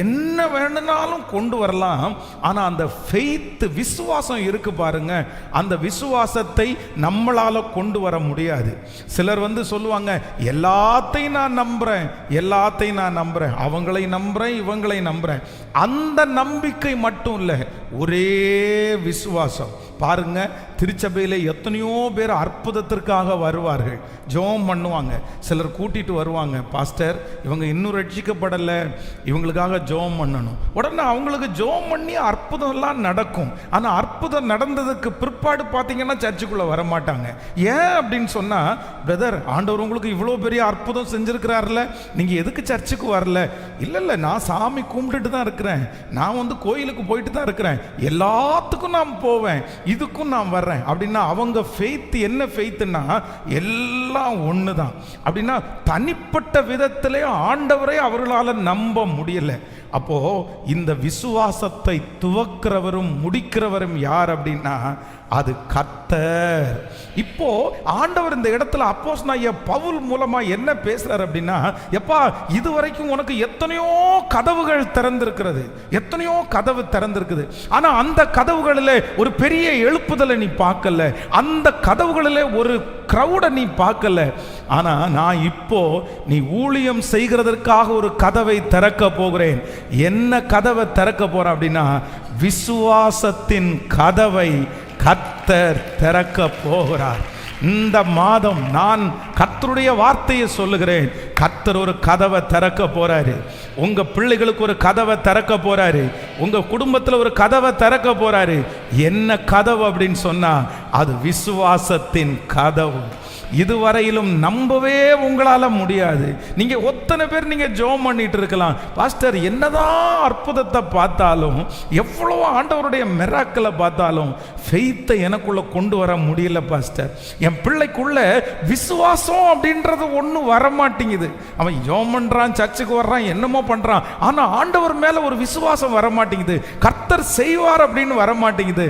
என்ன வேணும்னாலும் கொண்டு வரலாம், ஆனா அந்த ஃபெய்த், விசுவாசம் இருக்கு பாருங்க, அந்த விசுவாசத்தை நம்மளால கொண்டு வர முடியாது. சிலர் சொல்லுவாங்க, எல்லாத்தையும் நான் நம்புறேன், அவங்களை நம்புறேன், இவங்களை நம்புறேன். அந்த நம்பிக்கை மட்டும் இல்லை, ஒரே விசுவாசம். பாருங்க, திருச்சபையில் எத்தனையோ பேர் அற்புதத்திற்காக வருவார்கள், ஜெபம் பண்ணுவாங்க. சிலர் கூட்டிட்டு வருவாங்க, பாஸ்டர் இவங்க இன்னும் ரட்சிக்கப்படலை, இவங்களுக்காக ஜெபம் பண்ணணும். உடனே அவங்களுக்கு ஜெபம் பண்ணி அற்புதம் எல்லாம் நடக்கும். ஆனால் அற்புதம் நடந்ததுக்கு பிற்பாடு பார்த்தீங்கன்னா சர்ச்சுக்குள்ளே வரமாட்டாங்க. ஏன் அப்படின்னு சொன்னால், பிரதர் ஆண்டவர் உங்களுக்கு இவ்வளோ பெரிய அற்புதம் செஞ்சுருக்கிறார்ல, நீங்கள் எதுக்கு சர்ச்சுக்கு வரல? இல்லை நான் சாமி கும்பிட்டுட்டு தான் இருக்கிறேன், நான் கோயிலுக்கு போயிட்டு தான் இருக்கிறேன், எல்லாத்துக்கும் நான் போவேன், இதுக்கும் நான் வர்றேன் அப்படின்னா அவங்க ஃபெய்த் என்ன ஃபெய்த்னா எல்லாம் ஒன்று தான். அப்படின்னா தனிப்பட்ட விதத்திலே ஆண்டவரை அவர்களால் நம்ப முடியல. அப்போ இந்த விசுவாசத்தை துவக்கிறவரும் முடிக்கிறவரும் யார் அப்படின்னா அது கர்த்தர். இப்போ ஆண்டவர் இந்த இடத்துல அப்போஸ்தலனாகிய பவுல் மூலமா என்ன பேசுறார் அப்படின்னா, எப்பா இதுவரைக்கும் உனக்கு எத்தனையோ கதவுகள் திறந்திருக்கிறது, எத்தனையோ கதவு திறந்திருக்குது. ஆனா அந்த கதவுகளில் ஒரு பெரிய எழுப்புதலை நீ பார்க்கல, அந்த கதவுகளில் ஒரு கிரௌடை நீ பார்க்கல. ஆனா நான் இப்போ நீ ஊழியம் செய்கிறதற்காக ஒரு கதவை திறக்க போகிறேன். என்ன கதவை திறக்க போறேன் அப்படின்னா விசுவாசத்தின் கதவை கர்த்தர் திறக்க போகிறார். இந்த மாதம் நான் கர்த்தருடைய வார்த்தையை சொல்லுகிறேன். கர்த்தர் ஒரு கதவை திறக்க போறாரு. உங்க பிள்ளைகளுக்கு ஒரு கதவை திறக்க போறாரு. உங்க குடும்பத்தில் ஒரு கதவை திறக்க போறாரு. என்ன கதவு அப்படின்னு சொன்னா அது விசுவாசத்தின் கதவு. இதுவரையிலும் நம்பவே உங்களால முடியாது. நீங்க ஒத்தனை பேர் நீங்க ஜெபம் பண்ணிட்டு இருக்கலாம், பாஸ்டர் என்னதான் அற்புதத்தை பார்த்தாலும், எவ்வளவு ஆண்டவருடைய மிராக்கிளை பார்த்தாலும் ஃபெய்த்தை எனக்குள்ள கொண்டு வர முடியல பாஸ்டர். என் பிள்ளைக்குள்ள விசுவாசம் அப்படின்றது ஒன்றும் வரமாட்டேங்குது. அவன் ஜெபம் பண்றான், சர்ச்சுக்கு வர்றான், என்னமோ பண்றான், ஆனா ஆண்டவர் மேல ஒரு விசுவாசம் வரமாட்டேங்குது. கர்த்தர் செய்வார் அப்படின்னு வரமாட்டேங்குது.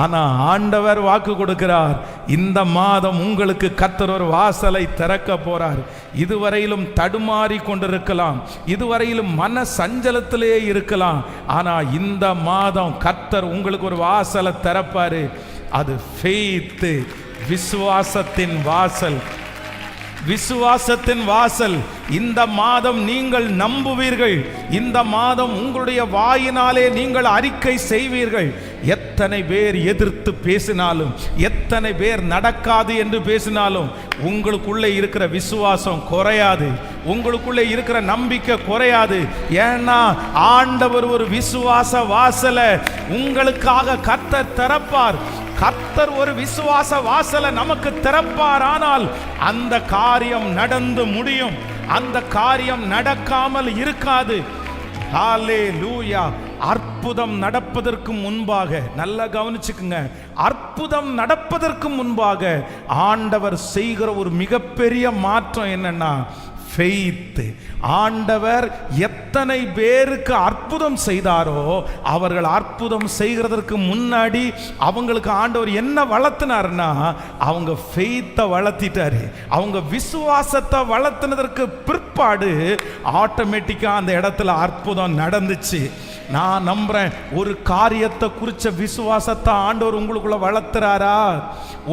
ஆனா ஆண்டவர் வாக்கு கொடுக்கிறார், இந்த மாதம் உங்களுக்கு கர்த்தர் ஒரு வாசலை திறக்க போறார். இதுவரையிலும் தடுமாறி கொண்டிருக்கலாம், இதுவரையிலும் மன சஞ்சலத்திலே இருக்கலாம், ஆனா இந்த மாதம் கர்த்தர் உங்களுக்கு ஒரு வாசலை திறப்பாரு. அது ஃபெய்த், விசுவாசத்தின் வாசல். விசுவாசத்தின் வாசல். இந்த மாதம் நீங்கள் நம்புவீர்கள். இந்த மாதம் உங்களுடைய வாயினாலே நீங்கள் அறிக்கை செய்வீர்கள். எத்தனை பேர் எதிர்த்து பேசினாலும், எத்தனை பேர் நடக்காது என்று பேசினாலும் உங்களுக்குள்ளே இருக்கிற விசுவாசம் குறையாது, உங்களுக்குள்ளே இருக்கிற நம்பிக்கை குறையாது. ஏன்னா ஆண்டவர் ஒரு விசுவாச வாசலை உங்களுக்காக கர்த்தர் திறப்பார். கர்த்தர் ஒரு விசுவாச வாசலை நமக்கு திறப்பார். ஆனால் அந்த காரியம் நடந்து முடியும், அந்த காரியம் நடக்காமல் இருக்காது. ஹல்லேலூயா. அற்புதம் நடப்பதற்கு முன்பாக, நல்லா கவனிச்சுக்குங்க, அற்புதம் நடப்பதற்கு முன்பாக ஆண்டவர் செய்கிற ஒரு மிகப்பெரிய மாற்றம் என்னன்னா ஃபெய்த். ஆண்டவர் எத்தனை பேருக்கு அற்புதம் செய்தாரோ அவர்கள் அற்புதம் செய்கிறதற்கு முன்னாடி அவங்களுக்கு ஆண்டவர் என்ன வளர்த்தினார்னா அவங்க ஃபெய்த்தை வளர்த்திட்டாரு. அவங்க விசுவாசத்தை வளர்த்தினதற்கு பிற்பாடு ஆட்டோமேட்டிக்காக அந்த இடத்துல அற்புதம் நடந்துச்சு. நான் நம்புறேன், ஒரு காரியத்தை குறித்த விசுவாசத்தை ஆண்டவர் உங்களுக்குள்ள வளர்த்துறாரா?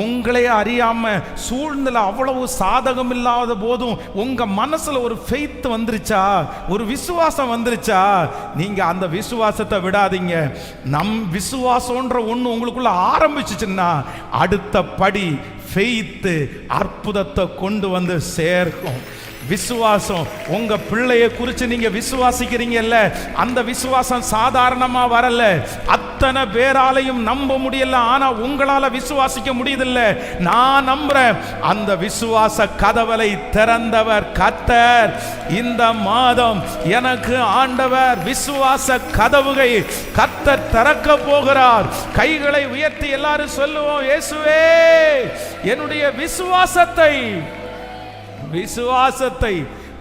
உங்களே அறியாம சூழ்நிலை அவ்வளவு சாதகம் இல்லாத போதும் உங்க மனசுல ஒரு ஃபெய்த் வந்துருச்சா, ஒரு விசுவாசம் வந்துருச்சா? நீங்க அந்த விசுவாசத்தை விடாதீங்க. நம் விசுவாசம்ன்ற ஒன்று உங்களுக்குள்ள ஆரம்பிச்சுச்சுன்னா அடுத்த படி ஃபெய்த் அற்புதத்தை கொண்டு வந்து சேர்க்கும். விசுவாசம், உங்க பிள்ளைய குறித்து நீங்க விசுவாசிக்கிறீங்கல்ல, அந்த விசுவாசம் சாதாரணமா வரல. அத்தனை பேராலையும் நம்ப முடியல, ஆனா உங்களால விசுவாசிக்க முடியுதில்ல. நான் நம்புறேன், அந்த விசுவாச கதவலை திறந்தவர் கர்த்தர். இந்த மாதம் எனக்கு ஆண்டவர் விசுவாச கதவுகை கர்த்தர் திறக்க போகிறார். கைகளை உயர்த்தி எல்லாரும் சொல்லுவோம், இயேசுவே என்னுடைய விசுவாசத்தை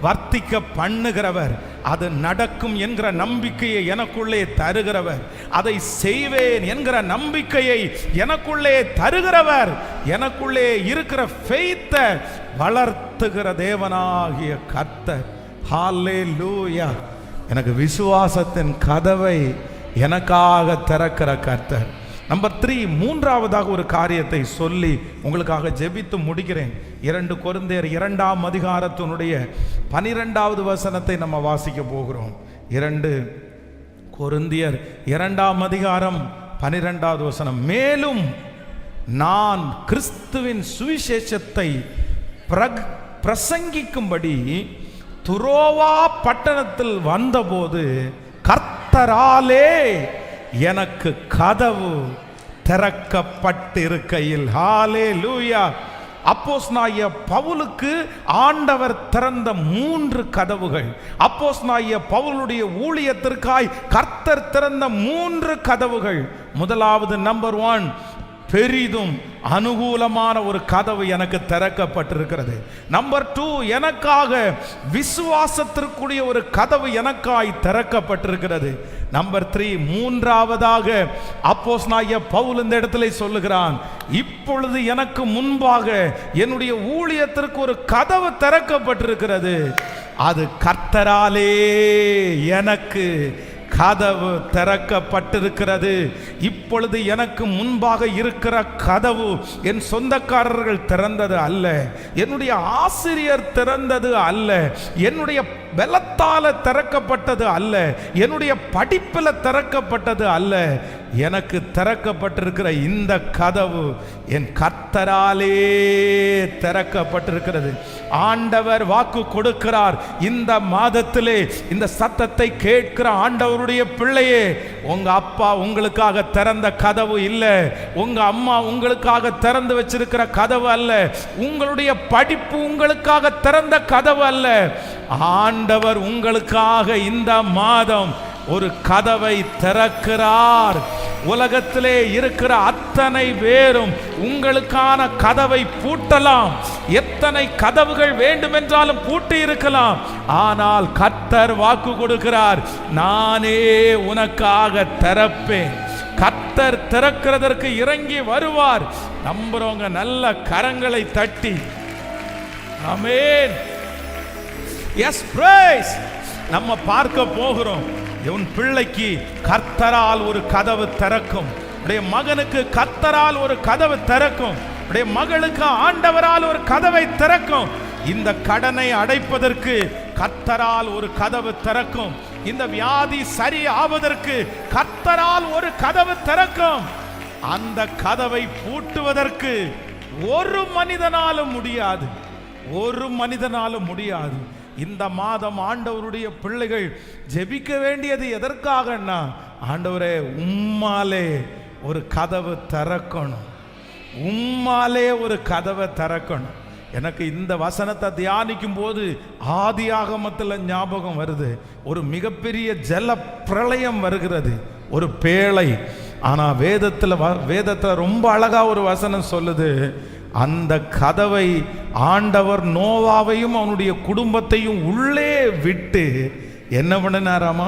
வர்த்திக்க பண்ணுகிறவர், அது நடக்கும் என்கிற நம்பிக்கையை எனக்குள்ளே தருகிறவர், அதை செய்வேன் என்கிற நம்பிக்கையை எனக்குள்ளே தருகிறவர், எனக்குள்ளே இருக்கிற ஃபெய்த்தை வளர்த்துகிற தேவனாகிய கர்த்தர். ஹல்லேலூயா. எனக்கு விசுவாசத்தின் கதவை எனக்காக திறக்கிற கர்த்தர். நம்பர் 3, மூன்றாவதாக ஒரு காரியத்தை சொல்லி உங்களுக்காக ஜெபித்து முடிக்கிறேன். 2 கொரிந்தியர் 2ஆம் அதிகாரத்தினுடைய 12வது வசனத்தை நம்ம வாசிக்க போகிறோம். 2 கொரிந்தியர் 2ஆம் அதிகாரம் 12வது வசனம். மேலும் நான் கிறிஸ்துவின் சுவிசேஷத்தை பிரசங்கிக்கும்படி துரோவா பட்டணத்தில் வந்தபோது கர்த்தராலே எனக்கு கதவு திறக்கப்பட்டிருக்கையில், ஹல்லேலூயா, அப்போஸ்தலனாகிய பவுலுக்கு ஆண்டவர் திறந்த 3 கதவுகள். அப்போஸ்தலனாகிய பவுலுடைய ஊழியத்திற்காய் கர்த்தர் திறந்த 3 கதவுகள். முதலாவது, நம்பர் 1, பெரிதும் அனுகூலமான ஒரு கதவு எனக்கு திறக்கப்பட்டிருக்கிறது. நம்பர் 2, எனக்காக விசுவாசத்திற்குரிய ஒரு கதவு எனக்காய் திறக்கப்பட்டிருக்கிறது. நம்பர் 3, மூன்றாவதாக அப்போஸ்தலனாகிய பவுல் இந்த இடத்துல சொல்லுகிறான், இப்பொழுது எனக்கு முன்பாக என்னுடைய ஊழியத்திற்கு ஒரு கதவு திறக்கப்பட்டிருக்கிறது. அது கர்த்தராலே எனக்கு கதவு திறக்கப்பட்டிருக்கிறது. இப்பொழுது எனக்கு முன்பாக இருக்கிற கதவு என் சொந்தக்காரர்கள் திறந்தது அல்ல, என்னுடைய ஆசிரியர் திறந்தது அல்ல, என்னுடைய பலத்தால திறக்கப்பட்டது அல்ல, என்னுடைய படிப்பில் திறக்கப்பட்டது அல்ல. எனக்கு திறக்கப்பட்டிருக்கிற இந்த கதவு என் கர்த்தராலே திறக்கப்பட்டிருக்கிறது. ஆண்டவர் வாக்கு கொடுக்கிறார், இந்த மாதத்திலே இந்த சத்தத்தை கேட்கிற ஆண்டவருடைய பிள்ளையே, உங்க அப்பா உங்களுக்காக திறந்த கதவு இல்லை, உங்க அம்மா உங்களுக்காக திறந்து வச்சிருக்கிற கதவு அல்ல, உங்களுடைய படிப்பு உங்களுக்காக திறந்த கதவு அல்ல. ஆண்டவர் உங்களுக்காக இந்த மாதம் ஒரு கதவை திறக்கிறார். உலகத்திலே இருக்கிற அத்தனை பேரும் உங்களுக்கான கதவை பூட்டலாம், எத்தனை கதவுகள் வேண்டுமென்றாலும் பூட்டி இருக்கலாம். ஆனால் கர்த்தர் வாக்கு கொடுக்கிறார், நானே உனக்காக திறப்பேன். கர்த்தர் திறக்கிறதற்கு இறங்கி வருவார். நம்புறவங்க நல்ல கரங்களை தட்டி ஆமென். S, price. நம்ம பார்க்க போகிறோம், உன் பிள்ளைக்கு கர்த்தரால் ஒரு கதவு திறக்கும், உடைய மகனுக்கு கர்த்தரால் ஒரு கதவு திறக்கும், உடைய மகளுக்கு ஆண்டவரால் ஒரு கதவை திறக்கும். இந்த கடனை அடைப்பதற்கு கர்த்தரால் ஒரு கதவு திறக்கும், இந்த வியாதி சரி ஆவதற்கு கர்த்தரால் ஒரு கதவு திறக்கும். அந்த கதவை பூட்டுவதற்கு ஒரு மனிதனாலும் முடியாது, ஒரு மனிதனாலும் முடியாது. இந்த மாதம் ஆண்டவருடைய பிள்ளைகள் ஜெபிக்க வேண்டியது எதற்காகன்னா, ஆண்டவரே உம்மாலே ஒரு கதவு திறக்கணும், உம்மாலே ஒரு கதவை திறக்கணும். எனக்கு இந்த வசனத்தை தியானிக்கும் போது ஆதியாகமத்தில் ஞாபகம் வருது, ஒரு மிகப்பெரிய ஜல பிரளயம் வருகிறது, ஒரு பேழை. ஆனால் வேதத்தில் ரொம்ப அழகா ஒரு வசனம் சொல்லுது, அந்த கதவை ஆண்டவர் நோவாவையும் அவனுடைய குடும்பத்தையும் உள்ளே விட்டு என்ன பண்ணினாராமா?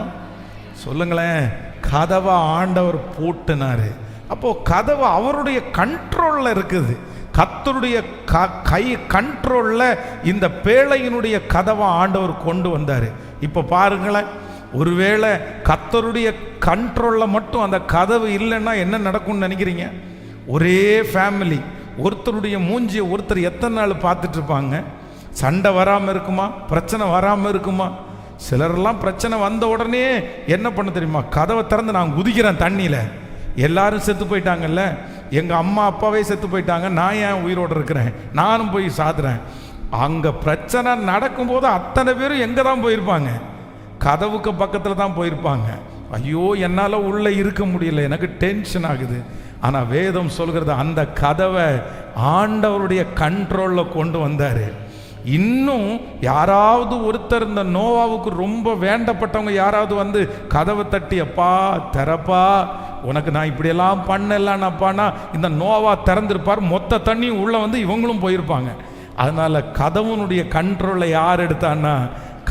சொல்லுங்களேன். கதவை ஆண்டவர் பூட்டினாரு. அப்போ கதவு அவருடைய கண்ட்ரோல்ல இருக்குது, கர்த்தருடைய கை கண்ட்ரோல்ல இந்த பேழையினுடைய கதவை ஆண்டவர் கொண்டு வந்தாரு. இப்போ பாருங்களேன், ஒருவேளை கர்த்தருடைய கண்ட்ரோல்ல மட்டும் அந்த கதவு இல்லைன்னா என்ன நடக்கும்னு நினைக்கிறீங்க? ஒரே ஃபேமிலி, ஒருத்தருடைய மூஞ்சியை ஒருத்தர் எத்தனை நாள் பார்த்துட்டு இருப்பாங்க? சண்டை வராமல் இருக்குமா? பிரச்சனை வராமல் இருக்குமா? சிலரெல்லாம் பிரச்சனை வந்த உடனே என்ன பண்ண தெரியுமா? கதவை திறந்து நான் குதிக்கிறேன் தண்ணியில். எல்லாரும் செத்து போயிட்டாங்கல்ல, எங்கள் அம்மா அப்பாவே செத்து போயிட்டாங்க, நான் ஏன் உயிரோடு இருக்கிறேன்? நானும் போய் சாதுறேன். அங்கே பிரச்சனை நடக்கும்போது அத்தனை பேரும் எங்கே தான் போயிருப்பாங்க? கதவுக்கு பக்கத்தில் தான் போயிருப்பாங்க. ஐயோ, என்னால் உள்ளே இருக்க முடியல, எனக்கு டென்ஷன் ஆகுது. ஆனால் வேதம் சொல்கிறது, அந்த கதவை ஆண்டவருடைய கண்ட்ரோலில் கொண்டு வந்தார். இன்னும் யாராவது ஒருத்தர், இந்த நோவாவுக்கு ரொம்ப வேண்டப்பட்டவங்க யாராவது வந்து கதவை தட்டி, அப்பா திறப்பா, உனக்கு நான் இப்படியெல்லாம் பண்ணலான்னாப்பானா இந்த நோவா திறந்திருப்பார், மொத்த தண்ணியும் உள்ளே வந்து இவங்களும் போயிருப்பாங்க. அதனால் கதவுனுடைய கண்ட்ரோலை யார் எடுத்தான்னா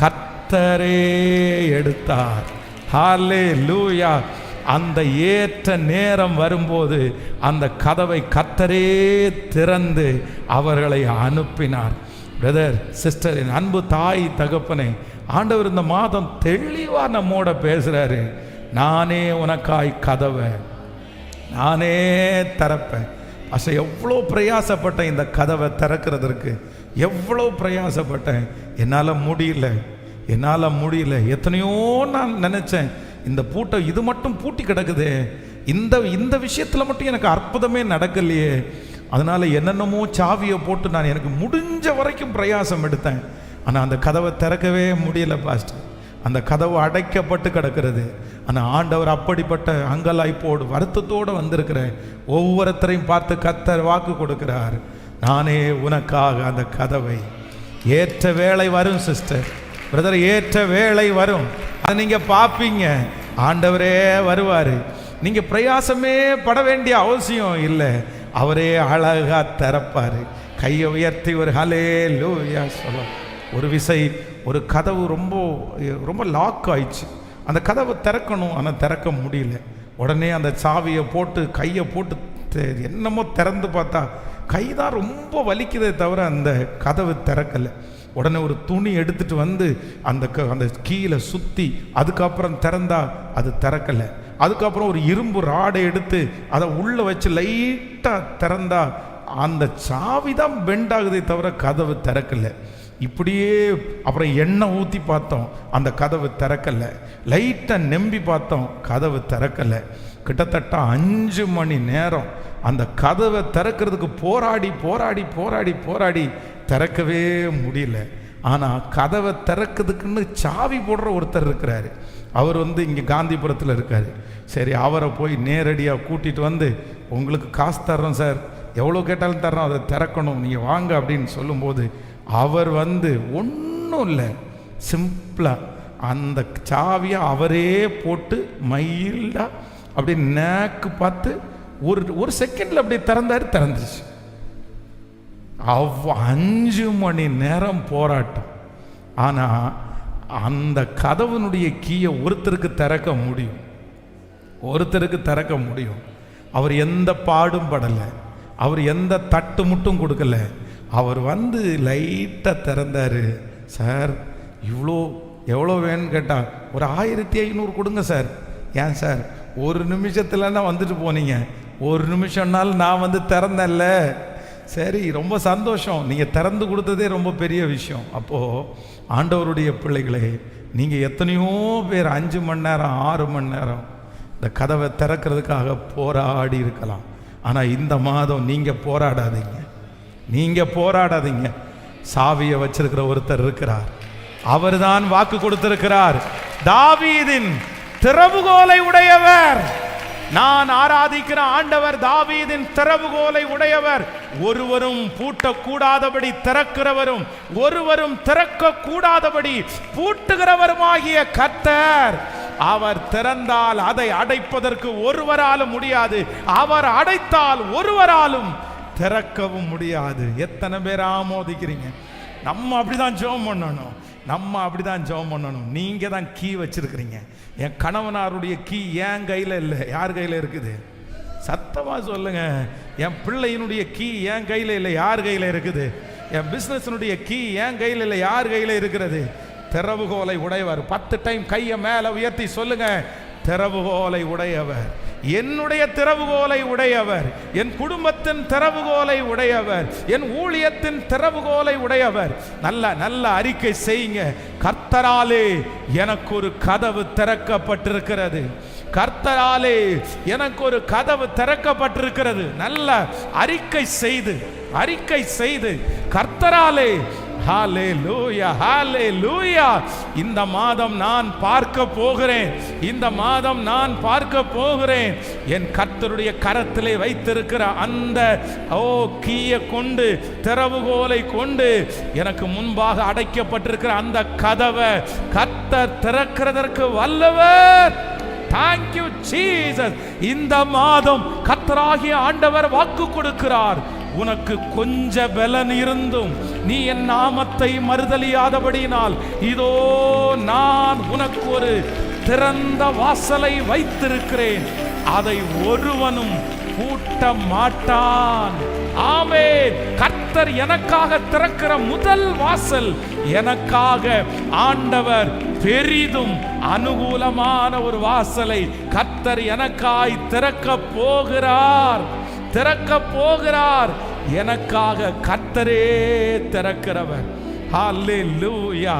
கர்த்தரே எடுத்தார். ஹல்லேலூயா. அந்த ஏற்ற நேரம் வரும்போது அந்த கதவை கர்த்தரே திறந்து அவர்களை அனுப்பினார். பிரதர், சிஸ்டர், என் அன்பு தாய் தகப்பனே, ஆண்டவர் இந்த மாதம் தெளிவா நம்மோட பேசுறாரு. நானே உனக்காய் கதவை நானே திறப்பேன். அசை எவ்வளோ பிரயாசப்பட்டேன் இந்த கதவை திறக்கிறதுக்கு, எவ்வளோ பிரயாசப்பட்டேன். என்னால் முடியல. எத்தனையோ நான் நினச்சேன், இந்த பூட்டை இது மட்டும் பூட்டி கிடக்குது, இந்த விஷயத்தில் மட்டும் எனக்கு அற்புதமே நடக்கலையே. அதனால் என்னென்னமோ சாவியை போட்டு நான் எனக்கு முடிஞ்ச வரைக்கும் பிரயாசம் எடுத்தேன். ஆனால் அந்த கதவை திறக்கவே முடியலை பாஸ்டர். அந்த கதவு அடைக்கப்பட்டு கிடக்கிறது. ஆனால் ஆண்டவர் அப்படிப்பட்ட அங்கலாய்ப்போடு வருத்தத்தோடு வந்திருக்கிற ஒவ்வொருத்தரையும் பார்த்து கர்த்தர் வாக்கு கொடுக்கிறார், நானே உனக்காக அந்த கதவை. ஏற்ற வேளை வரும் சிஸ்டர், பிரதர், ஏற்ற வேளை வரும். அதை நீங்கள் பார்ப்பீங்க. ஆண்டவரே வருவார். நீங்கள் பிரயாசமே பட வேண்டிய அவசியம் இல்லை. அவரே அழகா திறப்பார். கையை உயர்த்தி ஒரு ஹல்லேலூயா சொல்ல. ஒரு விசை ஒரு கதவு ரொம்ப ரொம்ப லாக் ஆயிடுச்சு. அந்த கதவை திறக்கணும், ஆனால் திறக்க முடியல. உடனே அந்த சாவியை போட்டு கையை போட்டு என்னமோ திறந்து பார்த்தா கை தான் ரொம்ப வலிக்குதே தவிர அந்த கதவு திறக்கலை. உடனே ஒரு துணி எடுத்துட்டு வந்து அந்த கீழே சுற்றி அதுக்கப்புறம் திறந்தா அது திறக்கலை. அதுக்கப்புறம் ஒரு இரும்பு ராடை எடுத்து அதை உள்ளே வச்சு லைட்டாக திறந்தா அந்த சாவி தான் பெண்ட் ஆகுதே தவிர கதவு திறக்கலை. இப்படியே அப்புறம் எண்ணெய் ஊற்றி பார்த்தோம், அந்த கதவு திறக்கலை. லைட்டாக நம்பி பார்த்தோம், கதவு திறக்கலை. கிட்டத்தட்ட 5 மணி நேரம் அந்த கதவை திறக்கிறதுக்கு போராடி போராடி போராடி போராடி திறக்கவே முடியல. ஆனால் கதவை திறக்கிறதுக்குன்னு சாவி போடுற ஒருத்தர் இருக்கிறாரு. அவர் இங்கே காந்திபுரத்தில் இருக்கார். சரி, அவரை போய் நேரடியாக கூட்டிகிட்டு வந்து, உங்களுக்கு காசு தர்றோம் சார், எவ்வளோ கேட்டாலும் தர்றோம், அதை திறக்கணும், நீங்கள் வாங்க அப்படின்னு சொல்லும்போது அவர் ஒன்றும் இல்லை, சிம்பிளாக அந்த சாவியை அவரே போட்டு மைல்டாக அப்படி நேக்கு பார்த்து ஒரு செகண்டில் அப்படி திறந்துச்சு. 5 மணி நேரம் போராட்டம். ஆனால் அந்த கதவனுடைய கீயை ஒருத்தருக்கு திறக்க முடியும், ஒருத்தருக்கு திறக்க முடியும். அவர் எந்த பாடும் படலை, அவர் எந்த தட்டு முட்டும் கொடுக்கல. அவர் லைட்டாக திறந்தார். சார், எவ்வளோ வேணும்னு கேட்டால் ஒரு 1500 கொடுங்க சார். ஏன் சார், ஒரு நிமிஷத்துலன்னா வந்துட்டு போனீங்க, ஒரு நிமிஷம்னாலும் நான் திறந்தேன்ல. சரி, ரொம்ப சந்தோஷம், நீங்கள் திறந்து கொடுத்ததே ரொம்ப பெரிய விஷயம். அப்போது ஆண்டவருடைய பிள்ளைகளே, நீங்கள் எத்தனையோ பேர் 5 மணி நேரம் 6 மணி நேரம் இந்த கதவை திறக்கிறதுக்காக போராடி இருக்கலாம். ஆனால் இந்த மாதம் நீங்கள் போராடாதீங்க, நீங்கள் போராடாதீங்க. சாவியை வச்சிருக்கிற ஒருத்தர் இருக்கிறார். அவர் தான் வாக்கு கொடுத்திருக்கிறார். தாவீதின் திறவுகோலை உடையவர். நான் ஆராதிக்கிற ஆண்டவர் தாவீதின் திறவுகோலை உடையவர். ஒருவரும் பூட்டக்கூடாதபடி திறக்கிறவரும் ஒருவரும் திறக்க கூடாதபடி பூட்டுகிறவருமாகிய கர்த்தர். அவர் திறந்தால் அதை அடைப்பதற்கு ஒருவராலும் முடியாது, அவர் அடைத்தால் ஒருவராலும் திறக்கவும் முடியாது. எத்தனை பேர் ஆமோதிக்கிறீங்க? நம்ம அப்படிதான் ஜெபம் பண்ணணும், நம்ம அப்படிதான் ஜெபம் பண்ணணும். நீங்க தான் கீ வச்சிருக்கிறீங்க. என் கணவனாருடைய கீ என் கையில் இல்லை, யார் கையில் இருக்குது? சத்தமா சொல்லுங்க. என் பிள்ளையினுடைய கீ என் கையில் இல்லை, யார் கையில் இருக்குது? என் பிஸ்னஸினுடைய கீ என் கையில் இல்லை, யார் கையில் இருக்கிறது? திறவுகோலை உடையவர். 10 டைம் கையை மேலே உயர்த்தி சொல்லுங்க, திறவுகோலை உடையவர். என்னுடைய திறவுகோலை உடையவர், என் குடும்பத்தின் திறவுகோலை உடையவர், என் ஊழியத்தின் திறவுகோலை உடையவர். நல்ல அறிக்கை செய்யுங்க. கர்த்தராலே எனக்கு ஒரு கதவு திறக்கப்பட்டிருக்கிறது, கர்த்தராலே எனக்கு ஒரு கதவு திறக்கப்பட்டிருக்கிறது. நல்ல அறிக்கை செய்து கர்த்தராலே. ஹல்லேலூயா, ஹல்லேலூயா. இந்த மாதம் நான் பார்க்க போகிறேன், இந்த மாதம் நான் பார்க்க போகிறேன். என் கர்த்தருடைய கரத்திலே வைத்திருக்கிற அந்த கீயை கொண்டு, திறவுகோலை கொண்டு எனக்கு முன்பாக அடைக்கப்பட்டிருக்கிற அந்த கதவை கர்த்தர் திறக்கிறதற்கு வல்லவர். Thank you Jesus. இந்த மாதம் கர்த்தராகிய ஆண்டவர் வாக்கு கொடுக்கிறார். உனக்கு கொஞ்ச பலன் இருந்தும் நீ என் நாமத்தை மறுதலியாதபடியினால் இதோ நான் உனக்கு ஒரு திறந்த வாசலை வைத்திருக்கிறேன், அதை ஒருவனும் பூட்ட மாட்டான். ஆமென். கர்த்தர் எனக்காக திறக்கிற முதல் வாசல், எனக்காக ஆண்டவர் பெரிதும் அனுகூலமான ஒரு வாசலை கர்த்தர் எனக்காய் திறக்க போகிறார். எனக்காக கர்த்தரே திறக்கிறவர். ஹல்லேலூயா.